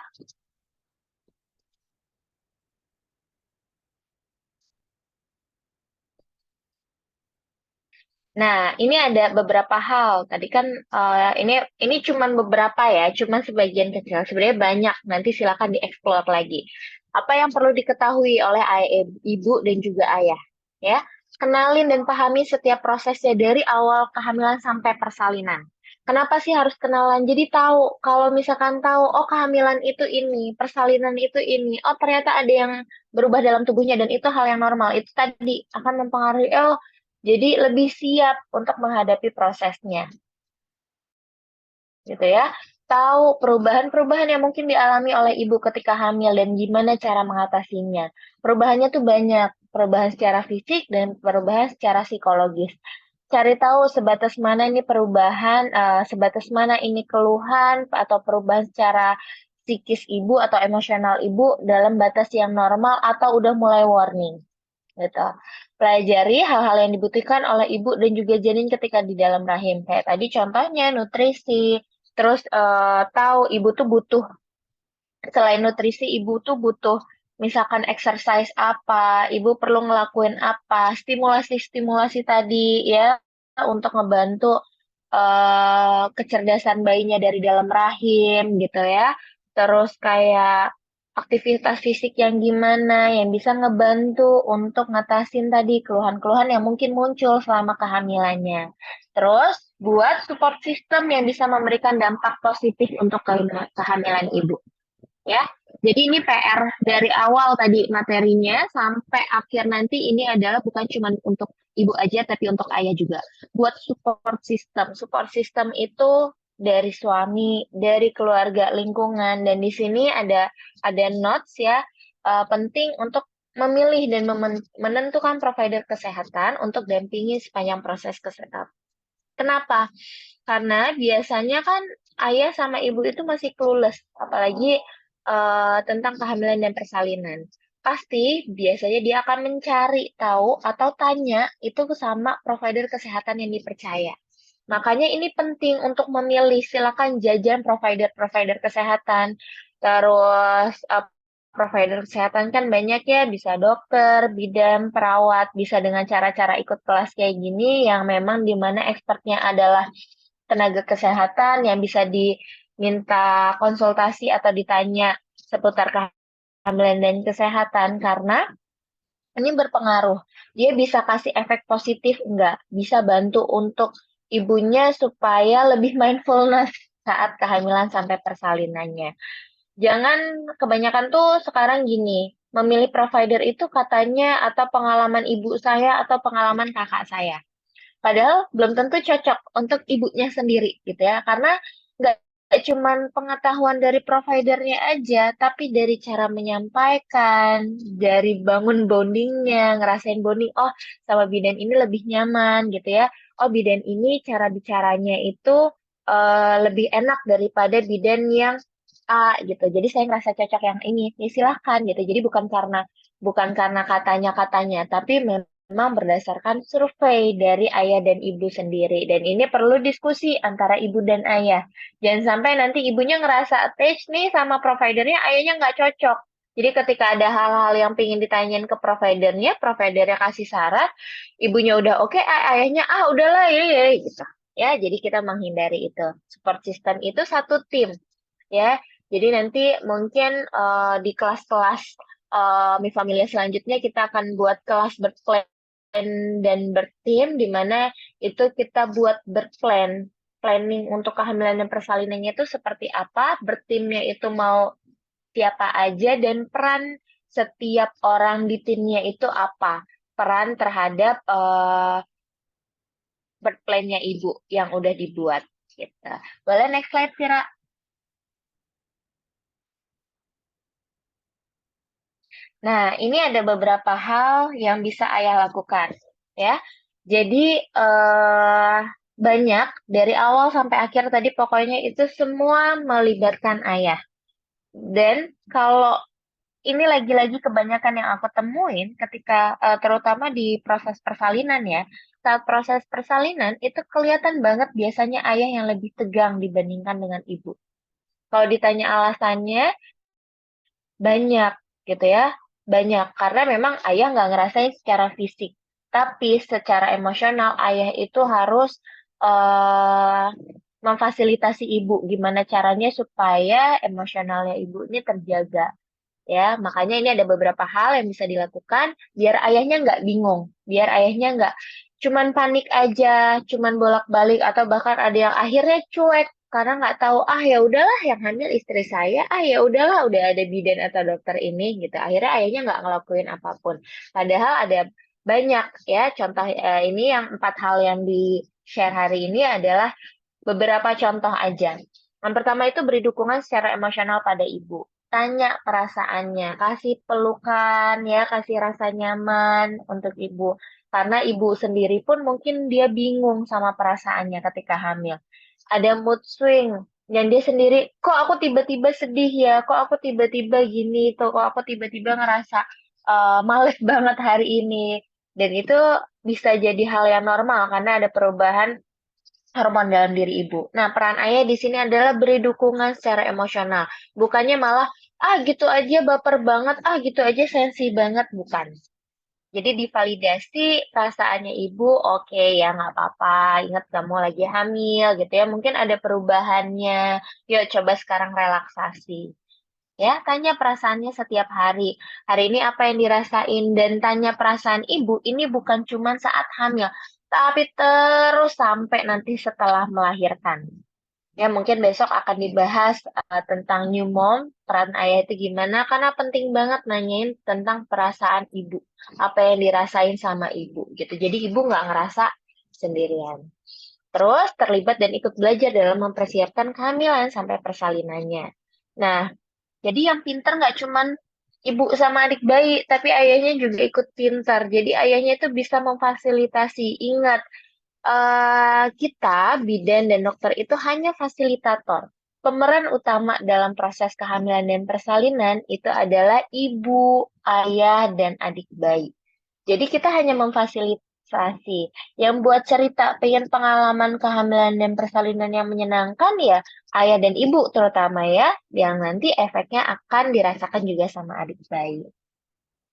Nah, ini ada beberapa hal. Tadi kan ini cuman beberapa ya, cuman sebagian kecil. Sebenarnya banyak. Nanti silakan dieksplor lagi. Apa yang perlu diketahui oleh ibu dan juga ayah, ya. Kenalin dan pahami setiap prosesnya dari awal kehamilan sampai persalinan. Kenapa sih harus kenalan? Jadi tahu, kalau misalkan tahu, oh kehamilan itu ini, persalinan itu ini, oh ternyata ada yang berubah dalam tubuhnya dan itu hal yang normal. Itu tadi akan mempengaruhi, oh jadi lebih siap untuk menghadapi prosesnya, gitu ya. Tahu perubahan-perubahan yang mungkin dialami oleh ibu ketika hamil dan gimana cara mengatasinya. Perubahannya tuh banyak, perubahan secara fisik dan perubahan secara psikologis. Cari tahu sebatas mana ini perubahan, sebatas mana ini keluhan atau perubahan secara psikis ibu atau emosional ibu dalam batas yang normal atau udah mulai warning gitu. Pelajari hal-hal yang dibutuhkan oleh ibu dan juga janin ketika di dalam rahim. Kayak tadi contohnya nutrisi, terus tahu ibu tuh butuh, selain nutrisi ibu tuh butuh misalkan exercise apa, ibu perlu ngelakuin apa, stimulasi-stimulasi tadi ya untuk ngebantu kecerdasan bayinya dari dalam rahim gitu ya. Terus kayak aktivitas fisik yang gimana yang bisa ngebantu untuk ngatasin tadi keluhan-keluhan yang mungkin muncul selama kehamilannya. Terus buat support system yang bisa memberikan dampak positif untuk kehamilan ibu ya. Jadi ini PR dari awal tadi materinya sampai akhir nanti ini adalah bukan cuma untuk ibu aja tapi untuk ayah juga. Buat support system. Support system itu dari suami, dari keluarga, lingkungan dan di sini ada notes ya penting untuk memilih dan menentukan provider kesehatan untuk dampingi sepanjang proses kesehatan. Kenapa? Karena biasanya kan ayah sama ibu itu masih clueless, apalagi tentang kehamilan dan persalinan. Pasti biasanya dia akan mencari tahu atau tanya itu sama provider kesehatan yang dipercaya. Makanya ini penting untuk memilih, silakan jajan provider-provider kesehatan. Terus provider kesehatan kan banyak ya, bisa dokter, bidan, perawat, bisa dengan cara-cara ikut kelas kayak gini yang memang dimana expertnya adalah tenaga kesehatan yang bisa diminta konsultasi atau ditanya seputar kehamilan dan kesehatan karena ini berpengaruh. Dia bisa kasih efek positif enggak? Bisa bantu untuk ibunya supaya lebih mindfulness saat kehamilan sampai persalinannya. Jangan kebanyakan tuh sekarang gini, memilih provider itu katanya atau pengalaman ibu saya atau pengalaman kakak saya. Padahal belum tentu cocok untuk ibunya sendiri gitu ya, karena nggak nggak cuman pengetahuan dari providernya aja, tapi dari cara menyampaikan, dari bangun bondingnya, ngerasain bonding, oh sama bidan ini lebih nyaman gitu ya, oh bidan ini cara bicaranya itu lebih enak daripada bidan yang A gitu. Jadi saya ngerasa cocok yang ini, ya silahkan gitu. Jadi bukan karena katanya-katanya, tapi memang berdasarkan survei dari ayah dan ibu sendiri. Dan ini perlu diskusi antara ibu dan ayah. Jangan sampai nanti ibunya ngerasa attached nih sama providernya, ayahnya nggak cocok. Jadi ketika ada hal-hal yang pengen ditanyain ke providernya kasih saran, ibunya udah oke, ayahnya udahlah ya gitu. Ya, jadi kita menghindari itu. Support system itu satu tim ya. Jadi nanti mungkin di kelas-kelas Mi Familia selanjutnya kita akan buat kelas berplan dan bertim di mana itu kita buat berplan planning untuk kehamilan dan persalinannya itu seperti apa, bertimnya itu mau siapa aja dan peran setiap orang di timnya itu apa, peran terhadap berplannya ibu yang udah dibuat gitu. Boleh next slide, Vira? Nah, ini ada beberapa hal yang bisa ayah lakukan, ya. Jadi banyak dari awal sampai akhir tadi pokoknya itu semua melibatkan ayah. Dan kalau ini lagi-lagi kebanyakan yang aku temuin ketika terutama di proses persalinan ya. Saat proses persalinan itu kelihatan banget biasanya ayah yang lebih tegang dibandingkan dengan ibu. Kalau ditanya alasannya, banyak gitu ya, banyak. Karena memang ayah nggak ngerasain secara fisik. Tapi secara emosional ayah itu harus eh memfasilitasi ibu. Gimana caranya supaya emosionalnya ibu ini terjaga. Ya, makanya ini ada beberapa hal yang bisa dilakukan biar ayahnya nggak bingung. Biar ayahnya nggak cuman panik aja, cuman bolak-balik atau bahkan ada yang akhirnya cuek karena nggak tahu ya udahlah yang hamil istri saya ya udahlah udah ada bidan atau dokter ini gitu akhirnya ayahnya nggak ngelakuin apapun padahal ada banyak ya contoh ini yang 4 hal yang di share hari ini adalah beberapa contoh aja. Yang pertama itu beri dukungan secara emosional pada ibu. Tanya perasaannya, kasih pelukan ya, kasih rasa nyaman untuk ibu. Karena ibu sendiri pun mungkin dia bingung sama perasaannya ketika hamil. Ada mood swing. Dan dia sendiri, kok aku tiba-tiba sedih ya, kok aku tiba-tiba gini tuh, kok aku tiba-tiba ngerasa males banget hari ini. Dan itu bisa jadi hal yang normal karena ada perubahan hormon dalam diri ibu. Nah, peran ayah di sini adalah beri dukungan secara emosional. Bukannya malah, ah gitu aja baper banget, ah gitu aja sensi banget, bukan. Jadi divalidasi perasaannya ibu, oke ya nggak apa-apa, ingat kamu lagi hamil gitu ya, mungkin ada perubahannya, yuk coba sekarang relaksasi. Ya, tanya perasaannya setiap hari. Hari ini apa yang dirasain dan tanya perasaan ibu ini bukan cuma saat hamil, tapi terus sampai nanti setelah melahirkan. Ya, mungkin besok akan dibahas tentang new mom, peran ayah itu gimana, karena penting banget nanyain tentang perasaan ibu, apa yang dirasain sama ibu gitu. Jadi ibu nggak ngerasa sendirian. Terus terlibat dan ikut belajar dalam mempersiapkan kehamilan sampai persalinannya. Nah, jadi yang pinter nggak cuman ibu sama adik bayi, tapi ayahnya juga ikut pintar. Jadi ayahnya itu bisa memfasilitasi. Ingat, kita, bidan dan dokter itu hanya fasilitator. Pemeran utama dalam proses kehamilan dan persalinan itu adalah ibu, ayah, dan adik bayi. Jadi kita hanya memfasilitasi. Yang buat cerita pengen pengalaman kehamilan dan persalinan yang menyenangkan ya ayah dan ibu terutama ya, yang nanti efeknya akan dirasakan juga sama adik bayi.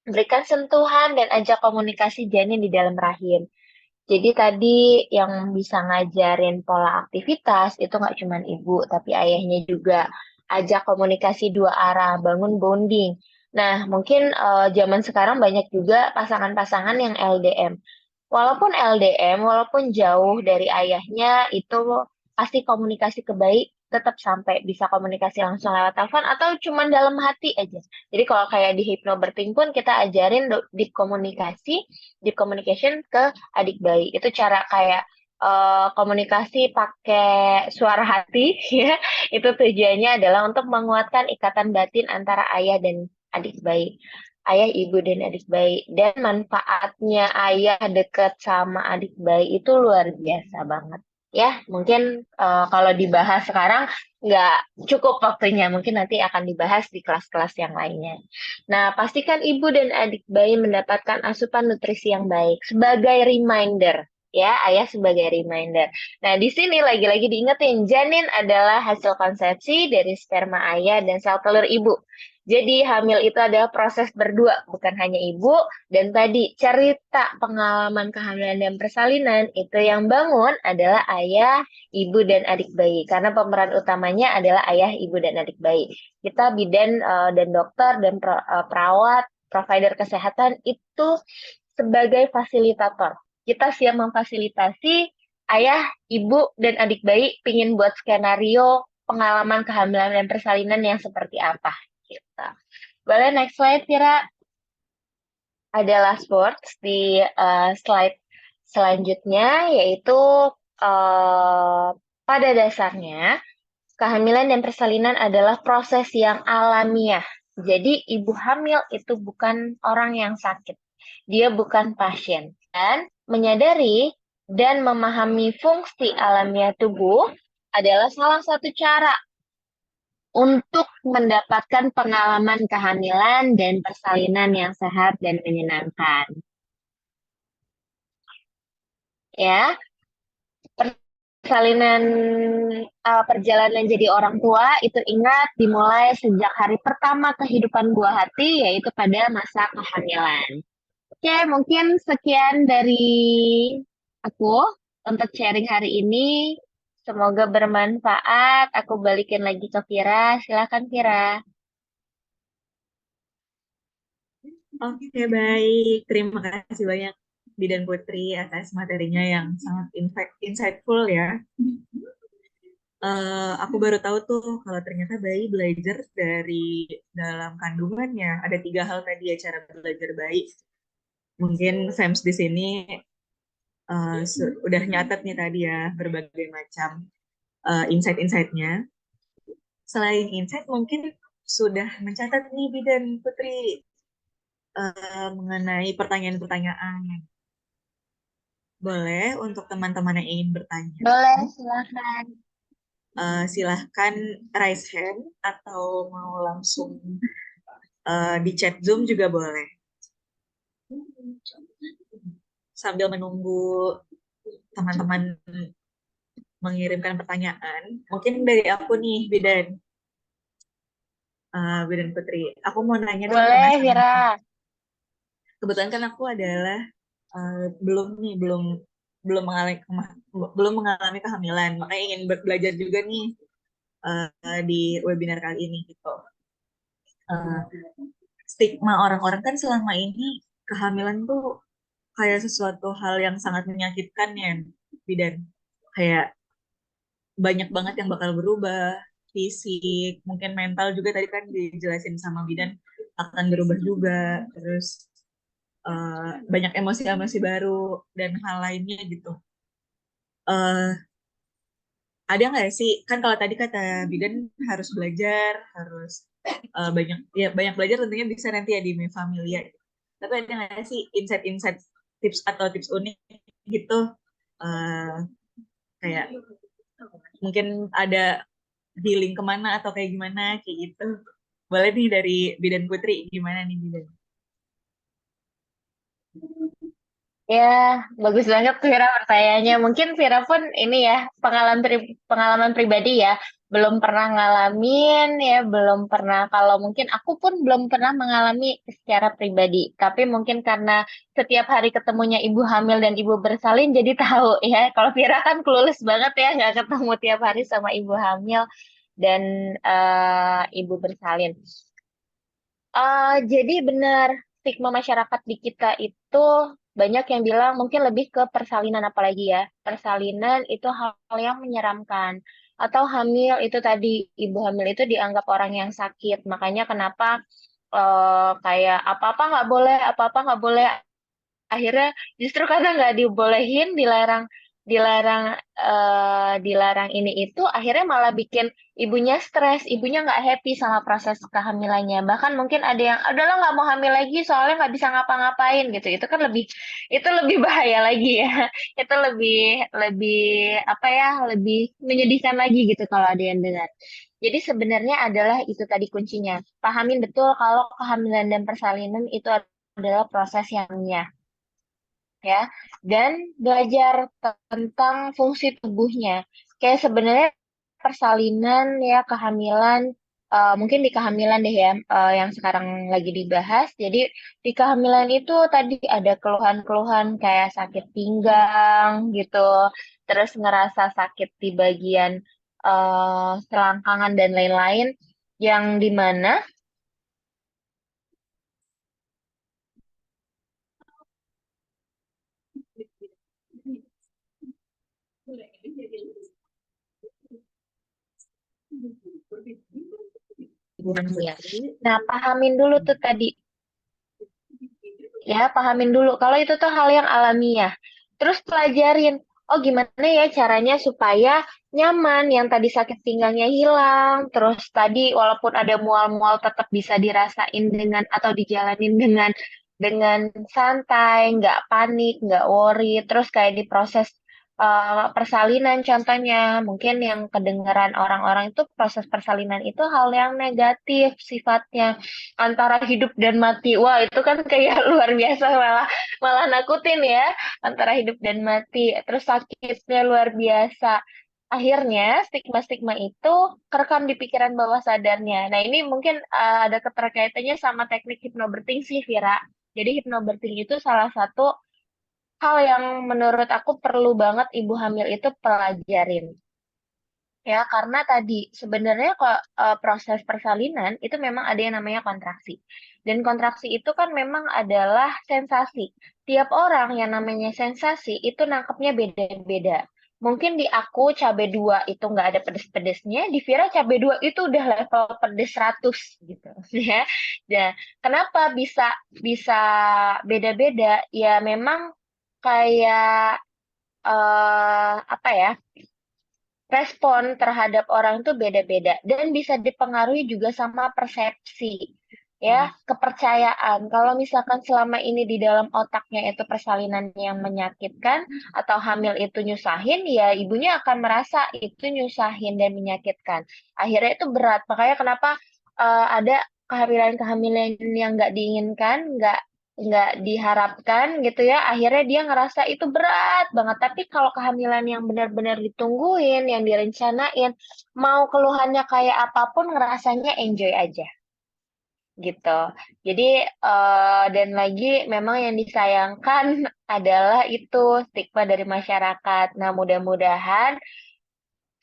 Berikan sentuhan dan ajak komunikasi janin di dalam rahim. Jadi tadi yang bisa ngajarin pola aktivitas itu nggak cuma ibu, tapi ayahnya juga. Ajak komunikasi dua arah, bangun bonding. Nah, mungkin zaman sekarang banyak juga pasangan-pasangan yang LDM. Walaupun LDM, walaupun jauh dari ayahnya, itu pasti komunikasi kebaik tetap sampai bisa komunikasi langsung lewat telepon atau cuma dalam hati aja. Jadi kalau kayak di hypnobirthing pun kita ajarin deep komunikasi, deep communication ke adik bayi. Itu cara kayak komunikasi pakai suara hati ya. Itu tujuannya adalah untuk menguatkan ikatan batin antara ayah dan adik bayi. Ayah, ibu, dan adik bayi. Dan manfaatnya ayah dekat sama adik bayi itu luar biasa banget. Ya, mungkin kalau dibahas sekarang nggak cukup waktunya. Mungkin nanti akan dibahas di kelas-kelas yang lainnya. Nah, pastikan ibu dan adik bayi mendapatkan asupan nutrisi yang baik sebagai reminder. Ya, ayah sebagai reminder. Nah, di sini lagi-lagi diingetin, janin adalah hasil konsepsi dari sperma ayah dan sel telur ibu. Jadi hamil itu adalah proses berdua, bukan hanya ibu. Dan tadi cerita pengalaman kehamilan dan persalinan itu yang bangun adalah ayah, ibu, dan adik bayi. Karena pemeran utamanya adalah ayah, ibu, dan adik bayi. Kita bidan dan dokter dan perawat, provider kesehatan itu sebagai fasilitator. Kita siap memfasilitasi ayah, ibu, dan adik bayi pingin buat skenario pengalaman kehamilan dan persalinan yang seperti apa. Gitu. Boleh next slide, Kira? Adalah sports di slide selanjutnya, yaitu uh, pada dasarnya kehamilan dan persalinan adalah proses yang alamiah. Jadi ibu hamil itu bukan orang yang sakit. Dia bukan pasien. Dan menyadari dan memahami fungsi alamiah tubuh adalah salah satu cara untuk mendapatkan pengalaman kehamilan dan persalinan yang sehat dan menyenangkan. Ya, persalinan perjalanan jadi orang tua itu ingat dimulai sejak hari pertama kehidupan buah hati, yaitu pada masa kehamilan. Oke, mungkin sekian dari aku untuk sharing hari ini. Semoga bermanfaat. Aku balikin lagi ke Vira. Silakan Vira. Oke, baik. Terima kasih banyak Bidan Putri atas materinya yang sangat insightful ya. Aku baru tahu tuh kalau ternyata bayi belajar dari dalam kandungannya. Ada 3 hal tadi ya cara belajar bayi. Mungkin Fems di sini udah nyatet nih tadi ya berbagai macam insight-insightnya. Selain insight, mungkin sudah mencatat nih Bidan Putri mengenai pertanyaan-pertanyaan. Boleh untuk teman-teman yang ingin bertanya. Boleh, silakan. silahkan raise hand atau mau langsung di chat Zoom juga boleh. Sambil menunggu teman-teman mengirimkan pertanyaan, mungkin dari aku nih, Bidan Putri. Aku mau nanya dong Boleh, penasaran. Vira. Kebetulan kan aku adalah belum mengalami kehamilan, makanya ingin belajar juga nih di webinar kali ini gitu. Eh, Stigma orang-orang kan selama ini kehamilan tuh kayak sesuatu hal yang sangat menyakitkan ya, Bidan. Kayak banyak banget yang bakal berubah, fisik, mungkin mental juga tadi kan dijelasin sama Bidan akan berubah juga, terus banyak emosi-emosi baru dan hal lainnya gitu. Eh, ada nggak sih, kan kalau tadi kata Bidan harus belajar, harus banyak belajar tentunya bisa nanti ya di Mi Familia. Tapi ada nggak sih insight-insight tips atau tips unik gitu, eh, kayak mungkin ada healing kemana atau kayak gimana kayak gitu. Boleh nih dari Bidan Putri, gimana nih Bidan? Ya, bagus banget Vira pertanyaannya. Mungkin Vira pun ini ya, pengalaman pribadi ya, belum pernah ngalamin ya, belum pernah. Kalau mungkin aku pun belum pernah mengalami secara pribadi. Tapi mungkin karena setiap hari ketemunya ibu hamil dan ibu bersalin, jadi tahu ya. Kalau Vira kan clueless banget ya, nggak ketemu tiap hari sama ibu hamil dan ibu bersalin. Jadi benar, stigma masyarakat di kita itu banyak yang bilang mungkin lebih ke persalinan apalagi ya. Persalinan itu hal yang menyeramkan. Atau hamil itu tadi, ibu hamil itu dianggap orang yang sakit. Makanya kenapa kayak apa-apa nggak boleh, akhirnya justru karena nggak dibolehin, dilarang ini itu, akhirnya malah bikin ibunya stres, ibunya nggak happy sama proses kehamilannya. Bahkan mungkin ada yang adalah nggak mau hamil lagi soalnya nggak bisa ngapa-ngapain gitu. Itu lebih bahaya lagi ya. Itu lebih lebih apa ya, lebih menyedihkan lagi gitu kalau ada yang dengar. Jadi sebenarnya adalah itu tadi kuncinya. Pahamin betul kalau kehamilan dan persalinan itu adalah proses yang nyata ya, dan belajar tentang fungsi tubuhnya. Kayak sebenarnya persalinan ya, kehamilan, mungkin di kehamilan deh ya, yang sekarang lagi dibahas. Jadi di kehamilan itu tadi ada keluhan-keluhan kayak sakit pinggang gitu, terus ngerasa sakit di bagian selangkangan dan lain-lain, yang dimana Bidan ya. Putri. Nah, pahamin dulu tuh tadi. Ya, pahamin dulu. Kalau itu tuh hal yang alamiah. Terus pelajarin, oh gimana ya caranya supaya nyaman, yang tadi sakit pinggangnya hilang, terus tadi walaupun ada mual-mual tetap bisa dirasain dengan atau dijalanin dengan santai, nggak panik, nggak worry, terus kayak diproses persalinan contohnya, mungkin yang kedengeran orang-orang itu proses persalinan itu hal yang negatif sifatnya, antara hidup dan mati. Wah, itu kan kayak luar biasa, malah malah nakutin ya, antara hidup dan mati. Terus sakitnya luar biasa. Akhirnya stigma-stigma itu kerekam di pikiran bawah sadarnya. Nah, ini mungkin ada keterkaitannya sama teknik hypnobirthing sih, Vira. Jadi hypnobirthing itu salah satu hal yang menurut aku perlu banget ibu hamil itu pelajarin. Ya, karena tadi sebenarnya kok proses persalinan itu memang ada yang namanya kontraksi. Dan kontraksi itu kan memang adalah sensasi. Tiap orang yang namanya sensasi itu nangkepnya beda-beda. Mungkin di aku cabai 2 itu nggak ada pedes-pedesnya, di Vira cabai 2 itu udah level pedes 100 gitu ya. Nah, kenapa bisa bisa beda-beda? Ya memang kayak apa ya? Respon terhadap orang itu beda-beda dan bisa dipengaruhi juga sama persepsi. ya, kepercayaan. Kalau misalkan selama ini di dalam otaknya itu persalinan yang menyakitkan atau hamil itu nyusahin, ya ibunya akan merasa itu nyusahin dan menyakitkan. Akhirnya itu berat. Makanya kenapa ada kehamilan-kehamilan yang nggak diinginkan, nggak diharapkan gitu ya. Akhirnya dia ngerasa itu berat banget. Tapi kalau kehamilan yang benar-benar ditungguin, yang direncanain, mau keluhannya kayak apapun, ngerasanya enjoy aja gitu. Jadi dan lagi memang yang disayangkan adalah itu stigma dari masyarakat. Nah, mudah-mudahan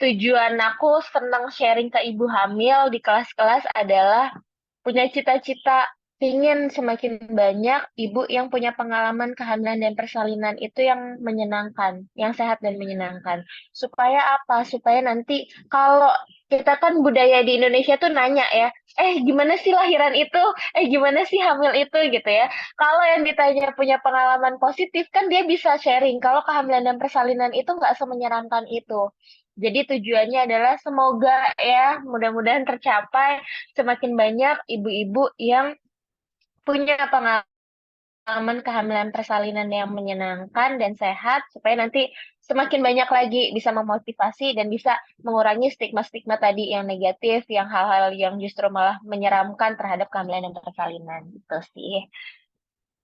tujuan aku senang sharing ke ibu hamil di kelas-kelas adalah punya cita-cita ingin semakin banyak ibu yang punya pengalaman kehamilan dan persalinan itu yang menyenangkan, yang sehat dan menyenangkan. Supaya apa? Supaya nanti kalau kita kan budaya di Indonesia tuh nanya ya, gimana sih lahiran itu? Gimana sih hamil itu gitu ya. Kalau yang ditanya punya pengalaman positif kan dia bisa sharing. Kalau kehamilan dan persalinan itu nggak semenyeramkan itu. Jadi tujuannya adalah semoga ya mudah-mudahan tercapai semakin banyak ibu-ibu yang punya pengalaman kehamilan persalinan yang menyenangkan dan sehat, supaya nanti semakin banyak lagi bisa memotivasi dan bisa mengurangi stigma-stigma tadi yang negatif, yang hal-hal yang justru malah menyeramkan terhadap kehamilan dan persalinan. Gitu sih.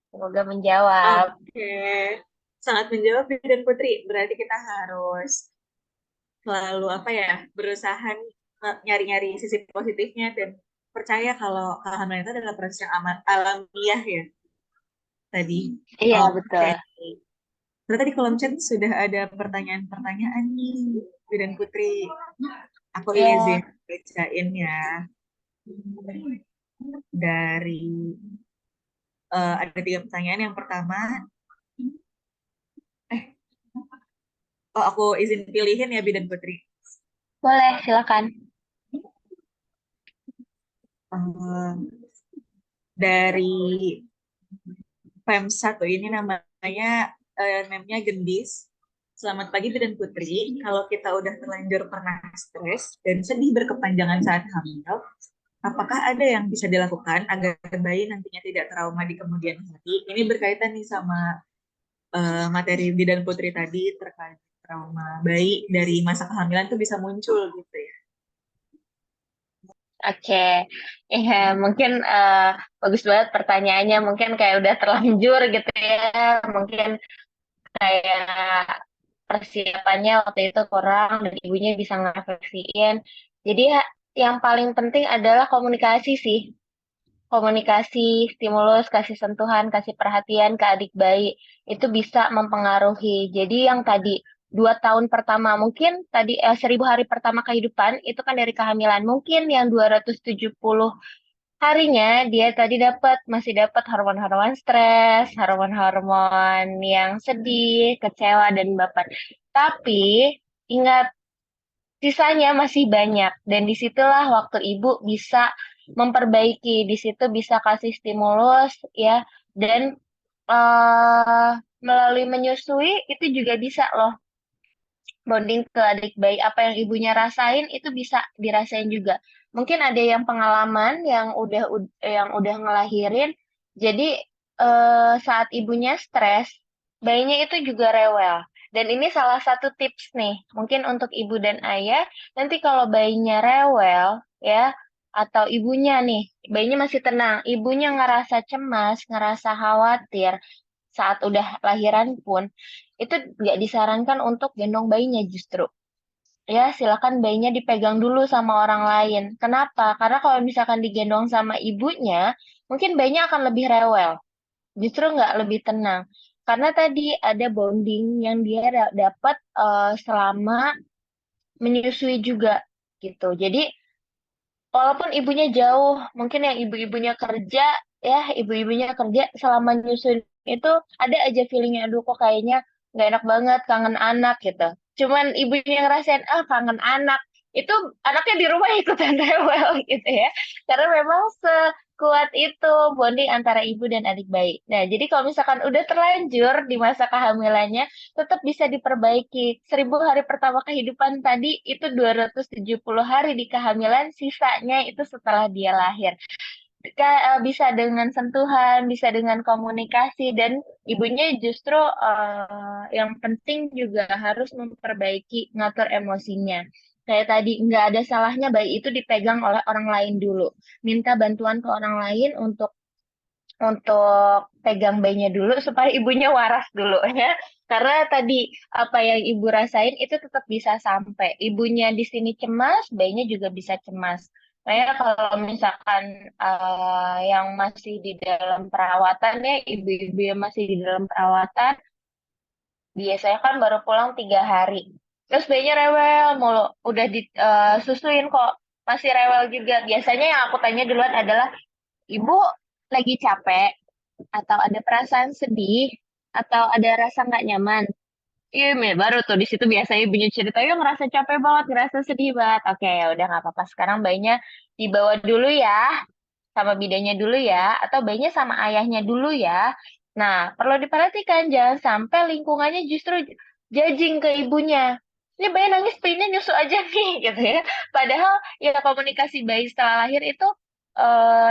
Semoga menjawab. Oke, sangat menjawab dan Putri. Berarti kita harus selalu apa ya, berusaha nyari-nyari sisi positifnya dan percaya kalau kehamilan itu adalah proses yang amat alamiah ya tadi. Iya, Oke. betul. Ternyata di kolom chat sudah ada pertanyaan-pertanyaan nih, dan Putri. Aku izin Ya, bacain ya. Dari ada 3 pertanyaan. Yang pertama, eh, oh aku izin pilihin ya Bidan Putri. boleh, silakan. Eh, dari PEM 1 ini namanya Gendis. Selamat pagi Bidan Putri. Kalau kita udah terlanjur pernah stres dan sedih berkepanjangan saat hamil, apakah ada yang bisa dilakukan agar bayi nantinya tidak trauma di kemudian hari? Ini berkaitan nih sama materi Bidan Putri tadi terkait trauma bayi dari masa kehamilan tuh bisa muncul gitu ya. Oke, ya mungkin bagus banget pertanyaannya. Mungkin kayak udah terlanjur gitu ya. Mungkin kayak persiapannya waktu itu kurang dan ibunya bisa ngerefleksiin. Jadi ya, yang paling penting adalah komunikasi sih. Komunikasi, stimulus, kasih sentuhan, kasih perhatian ke adik bayi itu bisa mempengaruhi. Jadi yang tadi 2 tahun pertama mungkin tadi 1.000 hari pertama kehidupan itu kan dari kehamilan, mungkin yang 270 harinya dia tadi masih dapat hormon-hormon stres, hormon-hormon yang sedih, kecewa dan baper. Tapi ingat, sisanya masih banyak dan disitulah waktu ibu bisa memperbaiki, di situ bisa kasih stimulus ya, dan eh melalui menyusui itu juga bisa loh bonding ke adik bayi. Apa yang ibunya rasain itu bisa dirasain juga. Mungkin ada yang pengalaman yang udah ngelahirin, jadi saat ibunya stres, bayinya itu juga rewel. Dan ini salah satu tips nih, mungkin untuk ibu dan ayah, nanti kalau bayinya rewel ya, atau ibunya nih, bayinya masih tenang, ibunya ngerasa cemas, ngerasa khawatir saat udah lahiran pun, itu nggak disarankan untuk gendong bayinya justru. Ya, silakan bayinya dipegang dulu sama orang lain. Kenapa? Karena kalau misalkan digendong sama ibunya, mungkin bayinya akan lebih rewel. Justru nggak lebih tenang. Karena tadi ada bonding yang dia dapat selama menyusui juga gitu. Jadi walaupun ibunya jauh, mungkin yang ibu-ibunya kerja, ya ibu-ibunya kerja selama nyusun itu ada aja feelingnya, aduh kok kayaknya nggak enak banget, kangen anak gitu. Cuman ibunya ngerasain, kangen anak, itu anaknya di rumah ikutan rewel gitu ya. Karena memang sekuat itu bonding antara ibu dan adik bayi. Nah, jadi kalau misalkan udah terlanjur di masa kehamilannya, tetap bisa diperbaiki. 1.000 hari pertama kehidupan tadi itu 270 hari di kehamilan, sisanya itu setelah dia lahir. bisa dengan sentuhan, bisa dengan komunikasi, dan ibunya justru yang penting juga harus memperbaiki ngatur emosinya. Kayak tadi, nggak ada salahnya bayi itu dipegang oleh orang lain dulu. Minta bantuan ke orang lain untuk pegang bayinya dulu supaya ibunya waras dulu ya. Karena tadi apa yang ibu rasain itu tetap bisa sampai. Ibunya di sini cemas, bayinya juga bisa cemas. Nah ya kalau misalkan yang masih di dalam perawatan ya, ibu-ibu yang masih di dalam perawatan, biasanya kan baru pulang 3 hari. Terus bayinya rewel mulu, udah disusuin kok, masih rewel juga. Biasanya yang aku tanya duluan adalah, ibu lagi capek, atau ada perasaan sedih, atau ada rasa nggak nyaman. Iya, baru tuh di situ biasanya ibunya cerita, ya ngerasa capek banget, ngerasa sedih banget. Oke, ya udah nggak apa-apa. Sekarang bayinya dibawa dulu ya, sama bidannya dulu ya, atau bayinya sama ayahnya dulu ya. Nah, perlu diperhatikan jangan sampai lingkungannya justru judging ke ibunya. Ini bayi nangis, pengennya nyusu aja nih, gitu ya. Padahal ya komunikasi bayi setelah lahir itu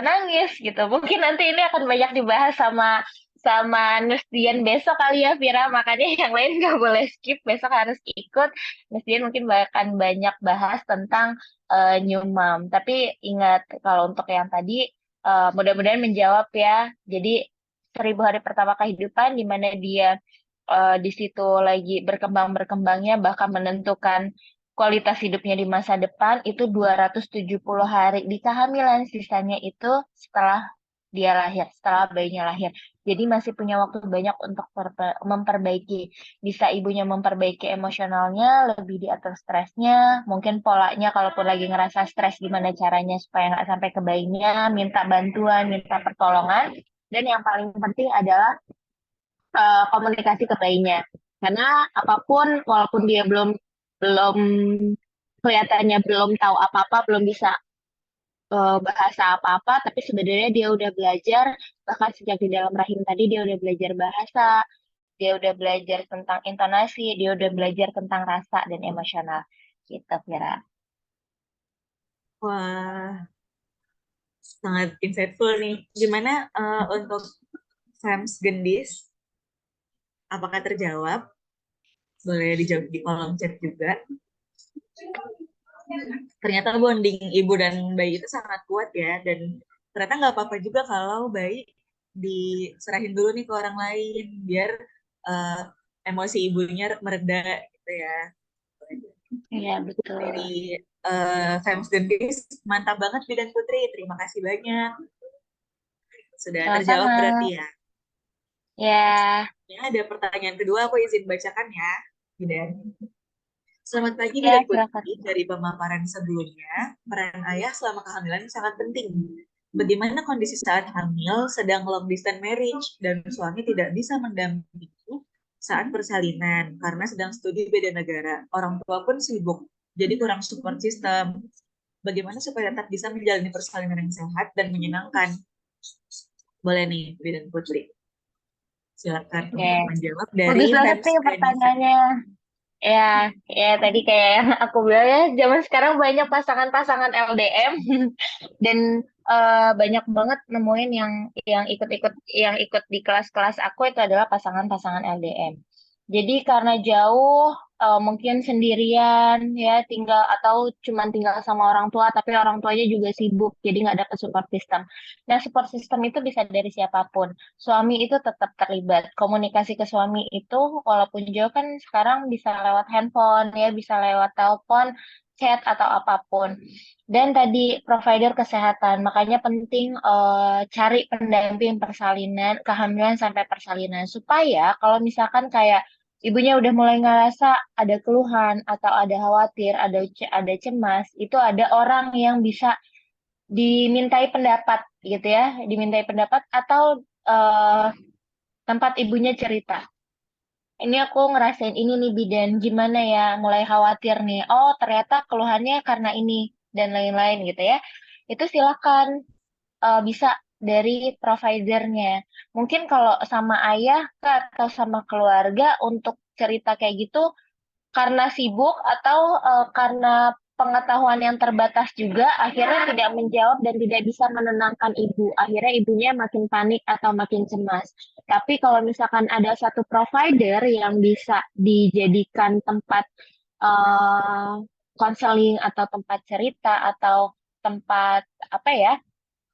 nangis gitu. Mungkin nanti ini akan banyak dibahas sama sama Nusdian besok kali ya, Vira. Makanya yang lain nggak boleh skip, besok harus ikut. Nusdian mungkin akan banyak bahas tentang new mom. Tapi ingat, kalau untuk yang tadi mudah-mudahan menjawab ya. Jadi 1.000 hari pertama kehidupan di mana dia di situ lagi berkembang-berkembangnya, bahkan menentukan kualitas hidupnya di masa depan itu 270 hari. Di kehamilan sisanya itu setelah dia lahir, setelah bayinya lahir. Jadi masih punya waktu banyak untuk memperbaiki. Bisa ibunya memperbaiki emosionalnya, lebih diatur stresnya, mungkin polanya kalaupun lagi ngerasa stres gimana caranya supaya nggak sampai ke bayinya, minta bantuan, minta pertolongan. Dan yang paling penting adalah komunikasi ke bayinya. Karena apapun, walaupun dia belum belum kelihatannya belum tahu apa-apa, belum bisa bahasa apa-apa, tapi sebenarnya dia udah belajar, bahkan sejak di dalam rahim tadi dia udah belajar bahasa, dia udah belajar tentang intonasi, dia udah belajar tentang rasa dan emosional. Gitu, Vira. Wah, sangat insightful nih. Gimana untuk Sams Gendis? Apakah terjawab? Boleh dijawab di kolom chat juga. Ternyata bonding ibu dan bayi itu sangat kuat ya, dan ternyata nggak apa-apa juga kalau bayi diserahin dulu nih ke orang lain biar uh, emosi ibunya mereda gitu ya. Iya, betul. Dari Fans Gendis, mantap banget Bidan Putri, terima kasih banyak. Sudah terjawab Sama-sama. berarti ya. Ya, Ya, ada pertanyaan kedua, aku izin bacakan ya, Bidan. Selamat pagi, ya, Bidan silakan. Putri. Dari pemaparan sebelumnya, peran ayah selama kehamilan sangat penting. Bagaimana kondisi saat hamil sedang long distance marriage dan suami tidak bisa mendampingi saat persalinan karena sedang studi beda negara. Orang tua pun sibuk, jadi kurang support system. Bagaimana supaya tetap bisa menjalani persalinan yang sehat dan menyenangkan? Boleh nih, Bidan Putri. Silakan Oke. untuk menjawab dari Bagus banget Fans nih Ganesha. pertanyaannya. Ya, ya tadi kayak yang aku bilang ya, zaman sekarang banyak pasangan-pasangan LDM dan banyak banget nemuin yang ikut di kelas-kelas aku itu adalah pasangan-pasangan LDM. Jadi karena jauh, mungkin sendirian ya tinggal, atau cuman tinggal sama orang tua tapi orang tuanya juga sibuk, jadi nggak dapet support system. Nah, support system itu bisa dari siapapun. Suami itu tetap terlibat. Komunikasi ke suami itu walaupun jauh kan sekarang bisa lewat handphone ya, bisa lewat telepon, chat atau apapun. Dan tadi provider kesehatan, makanya penting cari pendamping persalinan, kehamilan sampai persalinan supaya kalau misalkan kayak ibunya udah mulai ngerasa ada keluhan atau ada khawatir, ada cemas, itu ada orang yang bisa dimintai pendapat gitu ya, dimintai pendapat atau eh, tempat ibunya cerita. Ini aku ngerasain ini nih bidan, gimana ya, mulai khawatir nih. Oh, ternyata keluhannya karena ini dan lain-lain gitu ya. Itu silakan bisa dari providernya. Mungkin kalau sama ayah Kak, atau sama keluarga untuk cerita kayak gitu karena sibuk atau karena pengetahuan yang terbatas juga akhirnya tidak menjawab dan tidak bisa menenangkan ibu. Akhirnya ibunya makin panik atau makin cemas. Tapi kalau misalkan ada satu provider yang bisa dijadikan tempat konseling atau tempat cerita atau tempat apa ya,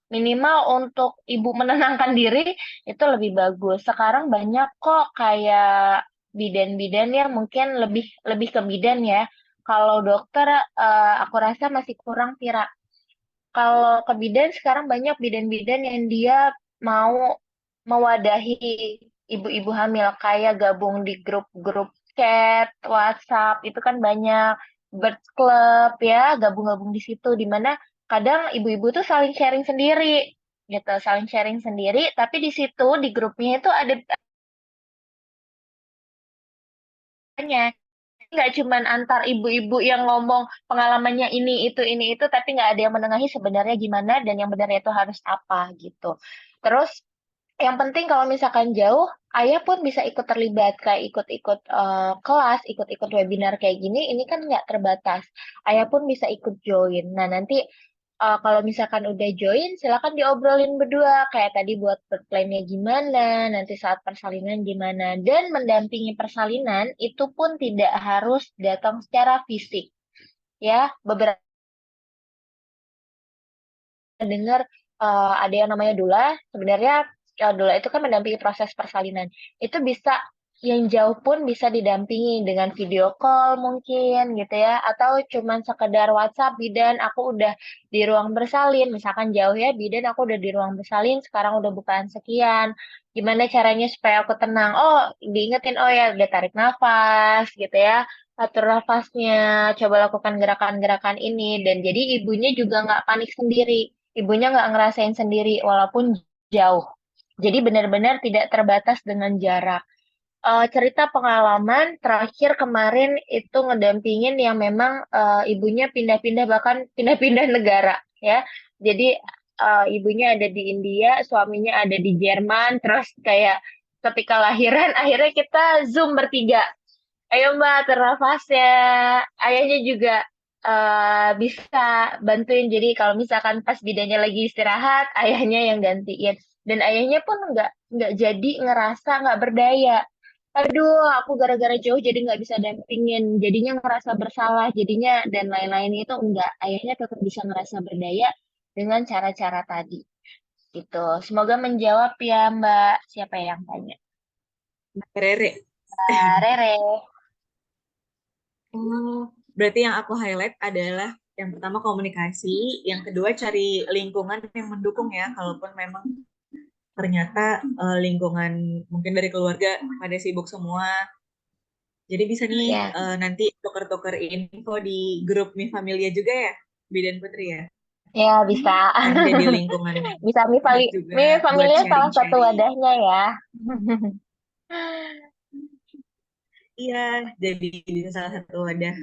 minimal untuk ibu menenangkan diri itu lebih bagus. Sekarang banyak kok kayak bidan-bidan ya, mungkin lebih lebih ke bidan ya. Kalau dokter aku rasa masih kurang Tira. Kalau ke bidan sekarang banyak bidan-bidan yang dia mau mewadahi ibu-ibu hamil kayak gabung di grup-grup chat, WhatsApp itu kan banyak birth club ya, gabung-gabung di situ di mana kadang ibu-ibu tuh saling sharing sendiri gitu, saling sharing sendiri tapi di situ di grupnya itu ada banyak nggak cuman antar ibu-ibu yang ngomong pengalamannya ini itu tapi nggak ada yang menengahi sebenarnya gimana dan yang benarnya itu harus apa gitu. Terus yang penting kalau misalkan jauh, ayah pun bisa ikut terlibat kayak ikut-ikut kelas, ikut-ikut webinar kayak gini. Ini kan nggak terbatas. Ayah pun bisa ikut join. Nah nanti kalau misalkan udah join, silakan diobrolin berdua. Kayak tadi buat plan-nya gimana, nanti saat persalinan gimana. Dan mendampingi persalinan itu pun tidak harus datang secara fisik. Ya, beberapa dengar ada yang namanya dula. Sebenarnya dula itu kan mendampingi proses persalinan. Itu bisa yang jauh pun bisa didampingi dengan video call mungkin gitu ya, atau cuman sekedar WhatsApp, bidan aku udah di ruang bersalin, misalkan jauh ya, bidan aku udah di ruang bersalin, sekarang udah bukaan sekian, gimana caranya supaya aku tenang? Oh, diingetin, oh ya udah tarik nafas gitu ya, atur nafasnya, coba lakukan gerakan-gerakan ini, dan jadi ibunya juga nggak panik sendiri, ibunya nggak ngerasain sendiri walaupun jauh. Jadi benar-benar tidak terbatas dengan jarak. Cerita pengalaman terakhir kemarin itu ngedampingin yang memang ibunya pindah-pindah bahkan pindah-pindah negara ya. Jadi ibunya ada di India, suaminya ada di Jerman, terus kayak ketika lahiran akhirnya kita Zoom bertiga. Ayo Mbak, atur nafasnya. Ayahnya juga bisa bantuin. Jadi kalau misalkan pas bidannya lagi istirahat, ayahnya yang gantiin. Dan ayahnya pun nggak jadi ngerasa nggak berdaya. Aduh, aku gara-gara jauh jadi nggak bisa dampingin. Jadinya ngerasa bersalah, jadinya dan lain-lain itu enggak. Ayahnya tetap bisa ngerasa berdaya dengan cara-cara tadi. Gitu. Semoga menjawab ya Mbak. Siapa yang tanya? Rere. Rere. Oh, berarti yang aku highlight adalah yang pertama komunikasi, yang kedua cari lingkungan yang mendukung ya, kalaupun memang ternyata lingkungan mungkin dari keluarga pada sibuk semua. Jadi bisa nih Ya, nanti tuker-tuker info di grup Mi Familia juga ya, Bidan Putri ya. ya bisa. Kan jadi lingkungan Bisa baik juga Mi buat Familia salah satu sharing-sharing. wadahnya ya. Iya, jadi bisa salah satu wadah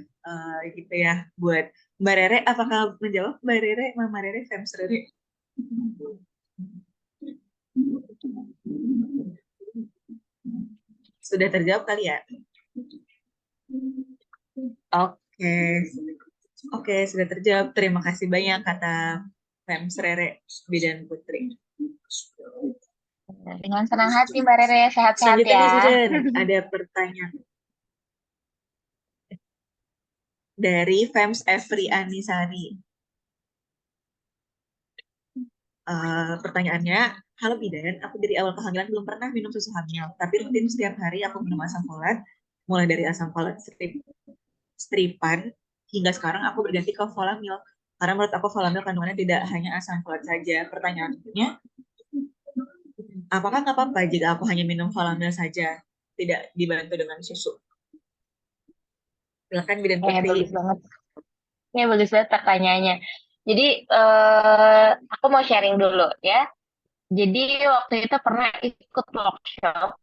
gitu ya buat Mbak Rere. Apakah menjawab Mbak Rere, Mama Rere, Fems Rere? Sudah terjawab kali ya? Oke, oke sudah terjawab. Terima kasih banyak kata Fems Rere, Bidan Putri. Dengan senang hati Mbak Rere, sehat-sehat Selanjutnya ya. nih Bidan, ada pertanyaan dari Fems Efri Anisari. Pertanyaannya, halo Bidan, aku dari awal kehamilan belum pernah minum susu hamil, tapi rutin setiap hari aku minum asam folat, mulai dari asam folat stripan, hingga sekarang aku berganti ke Folamil. Karena menurut aku Folamil kandungannya tidak hanya asam folat saja. Pertanyaannya, apakah nggak apa-apa jika aku hanya minum Folamil saja, tidak dibantu dengan susu? Silakan Bidan Putri. Bagus banget. Ini bagus banget pertanyaannya. Jadi, aku mau sharing dulu ya. Jadi, waktu itu pernah ikut workshop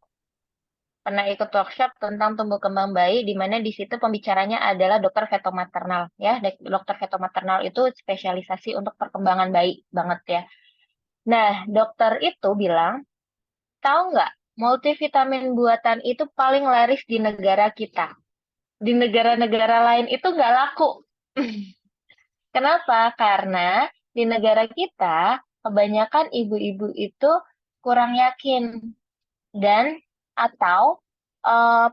tentang tumbuh kembang bayi, di mana di situ pembicaranya adalah dokter fetomaternal ya. Dokter fetomaternal itu spesialisasi untuk perkembangan bayi banget ya. Nah, dokter itu bilang, tahu nggak, multivitamin buatan itu paling laris di negara kita. Di negara-negara lain itu nggak laku. Kenapa? Karena di negara kita kebanyakan ibu-ibu itu kurang yakin dan atau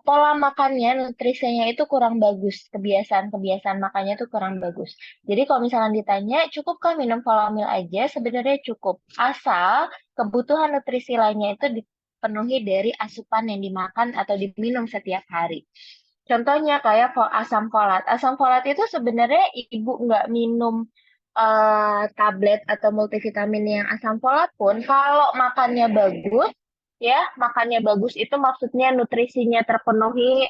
pola makannya, nutrisinya itu kurang bagus, kebiasaan-kebiasaan makannya itu kurang bagus. Jadi kalau misalnya ditanya, cukupkah minum Volamil aja? Sebenarnya cukup, asal kebutuhan nutrisi lainnya itu dipenuhi dari asupan yang dimakan atau diminum setiap hari. Contohnya kayak asam folat. Asam folat itu sebenarnya ibu nggak minum tablet atau multivitamin yang asam folat pun, kalau makannya bagus, ya makannya bagus itu maksudnya nutrisinya terpenuhi,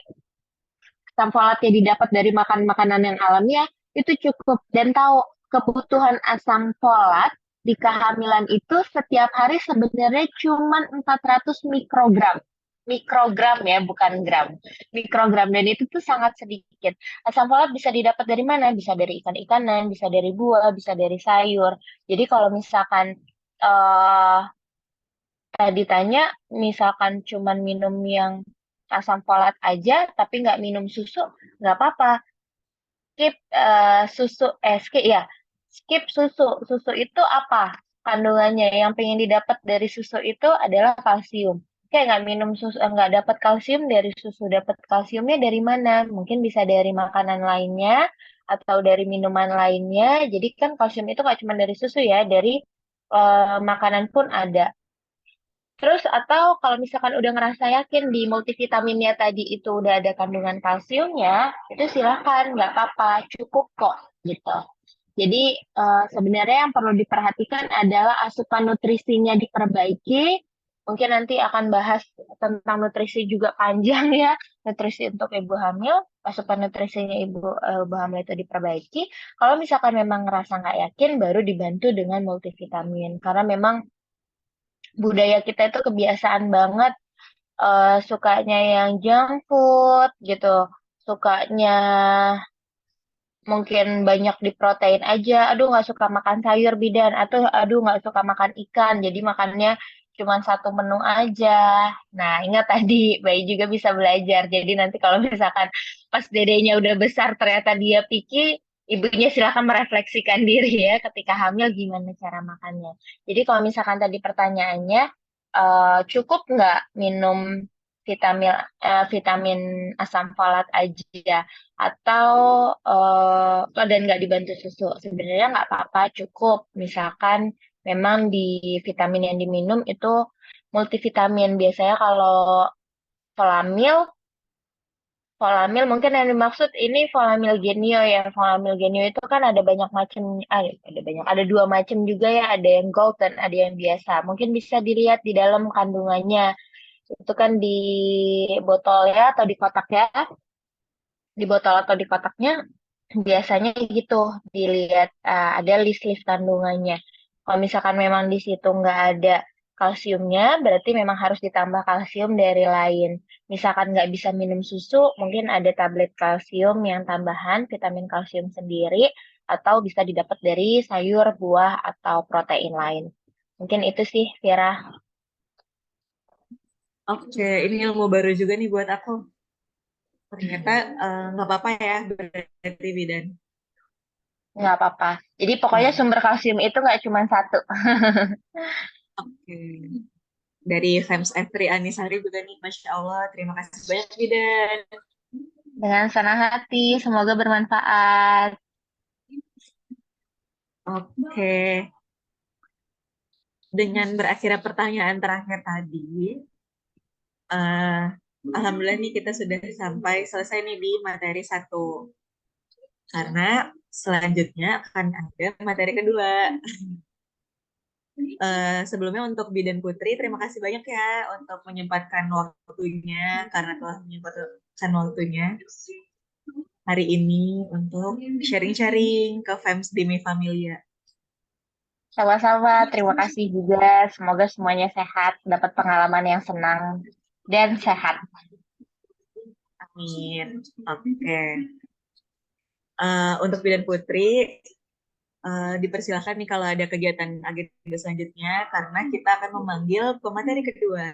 asam folatnya didapat dari makan makanan yang alamiah, itu cukup. Dan tahu kebutuhan asam folat di kehamilan itu setiap hari sebenarnya cuma 400 mikrogram. Mikrogram ya, bukan gram. Mikrogram, dan itu tuh sangat sedikit. Asam folat bisa didapat dari mana? Bisa dari ikan-ikanan, bisa dari buah, bisa dari sayur. Jadi kalau misalkan eh ditanya, misalkan cuman minum yang asam folat aja, tapi nggak minum susu, nggak apa-apa. Skip ya, skip susu. Susu itu apa kandungannya? Yang pengen didapat dari susu itu adalah kalsium. Kayak nggak minum susu, nggak dapat kalsium dari susu, dapat kalsiumnya dari mana? Mungkin bisa dari makanan lainnya atau dari minuman lainnya. Jadi kan kalsium itu nggak cuma dari susu ya, dari makanan pun ada. Terus atau kalau misalkan udah ngerasa yakin di multivitaminnya tadi itu udah ada kandungan kalsiumnya, itu silakan, nggak apa-apa, cukup kok gitu. Jadi sebenarnya yang perlu diperhatikan adalah asupan nutrisinya diperbaiki. Mungkin nanti akan bahas tentang nutrisi juga panjang ya, nutrisi untuk ibu hamil, asupan nutrisinya ibu hamil itu diperbaiki. Kalau misalkan memang ngerasa nggak yakin, baru dibantu dengan multivitamin. Karena memang budaya kita itu kebiasaan banget sukanya yang junk food gitu, sukanya mungkin banyak di protein aja, aduh nggak suka makan sayur bidan, atau aduh nggak suka makan ikan, jadi makannya cuma satu menu aja. Nah, ingat tadi, bayi juga bisa belajar. Jadi nanti kalau misalkan pas dedenya udah besar ternyata dia picky, ibunya silakan merefleksikan diri ya ketika hamil gimana cara makannya. Jadi kalau misalkan tadi pertanyaannya, cukup nggak minum vitamin vitamin asam folat aja atau dan nggak dibantu susu, sebenarnya nggak apa-apa, cukup. Misalkan memang di vitamin yang diminum itu multivitamin. Biasanya kalau Volamil, Volamil mungkin yang dimaksud ini Volamil Genio ya. Volamil Genio itu kan ada banyak macam, ada dua macam juga ya, ada yang gold dan ada yang biasa. Mungkin bisa dilihat di dalam kandungannya. Itu kan di botol ya atau di kotak ya. Di botol atau di kotaknya biasanya gitu, dilihat ada list-list kandungannya. Kalau misalkan memang di situ nggak ada kalsiumnya, berarti memang harus ditambah kalsium dari lain. Misalkan nggak bisa minum susu, mungkin ada tablet kalsium yang tambahan, vitamin kalsium sendiri, atau bisa didapat dari sayur, buah, atau protein lain. Mungkin itu sih, Vira. Oke, ini ilmu baru juga nih buat aku. Ternyata nggak apa-apa ya berarti bidan. Nggak apa-apa. Jadi pokoknya Wah, sumber kalsium itu nggak cuma satu. oke. Dari Fams F3 Anisari juga nih, Masya Allah. Terima kasih banyak bidan. Dengan senang hati, semoga bermanfaat. Oke, dengan berakhirnya pertanyaan terakhir tadi, eh, Alhamdulillah nih kita sudah sampai selesai nih di materi satu. Karena selanjutnya akan ada materi kedua. Sebelumnya untuk Bidan Putri, terima kasih banyak ya untuk menyempatkan waktunya, karena telah menyempatkan waktunya hari ini untuk sharing-sharing ke FEMS Demi Familia. Sama-sama, terima kasih juga. Semoga semuanya sehat, dapat pengalaman yang senang dan sehat. Amin. Oke. Untuk Bidan Putri, dipersilahkan nih kalau ada kegiatan agenda selanjutnya, karena kita akan memanggil pemateri kedua.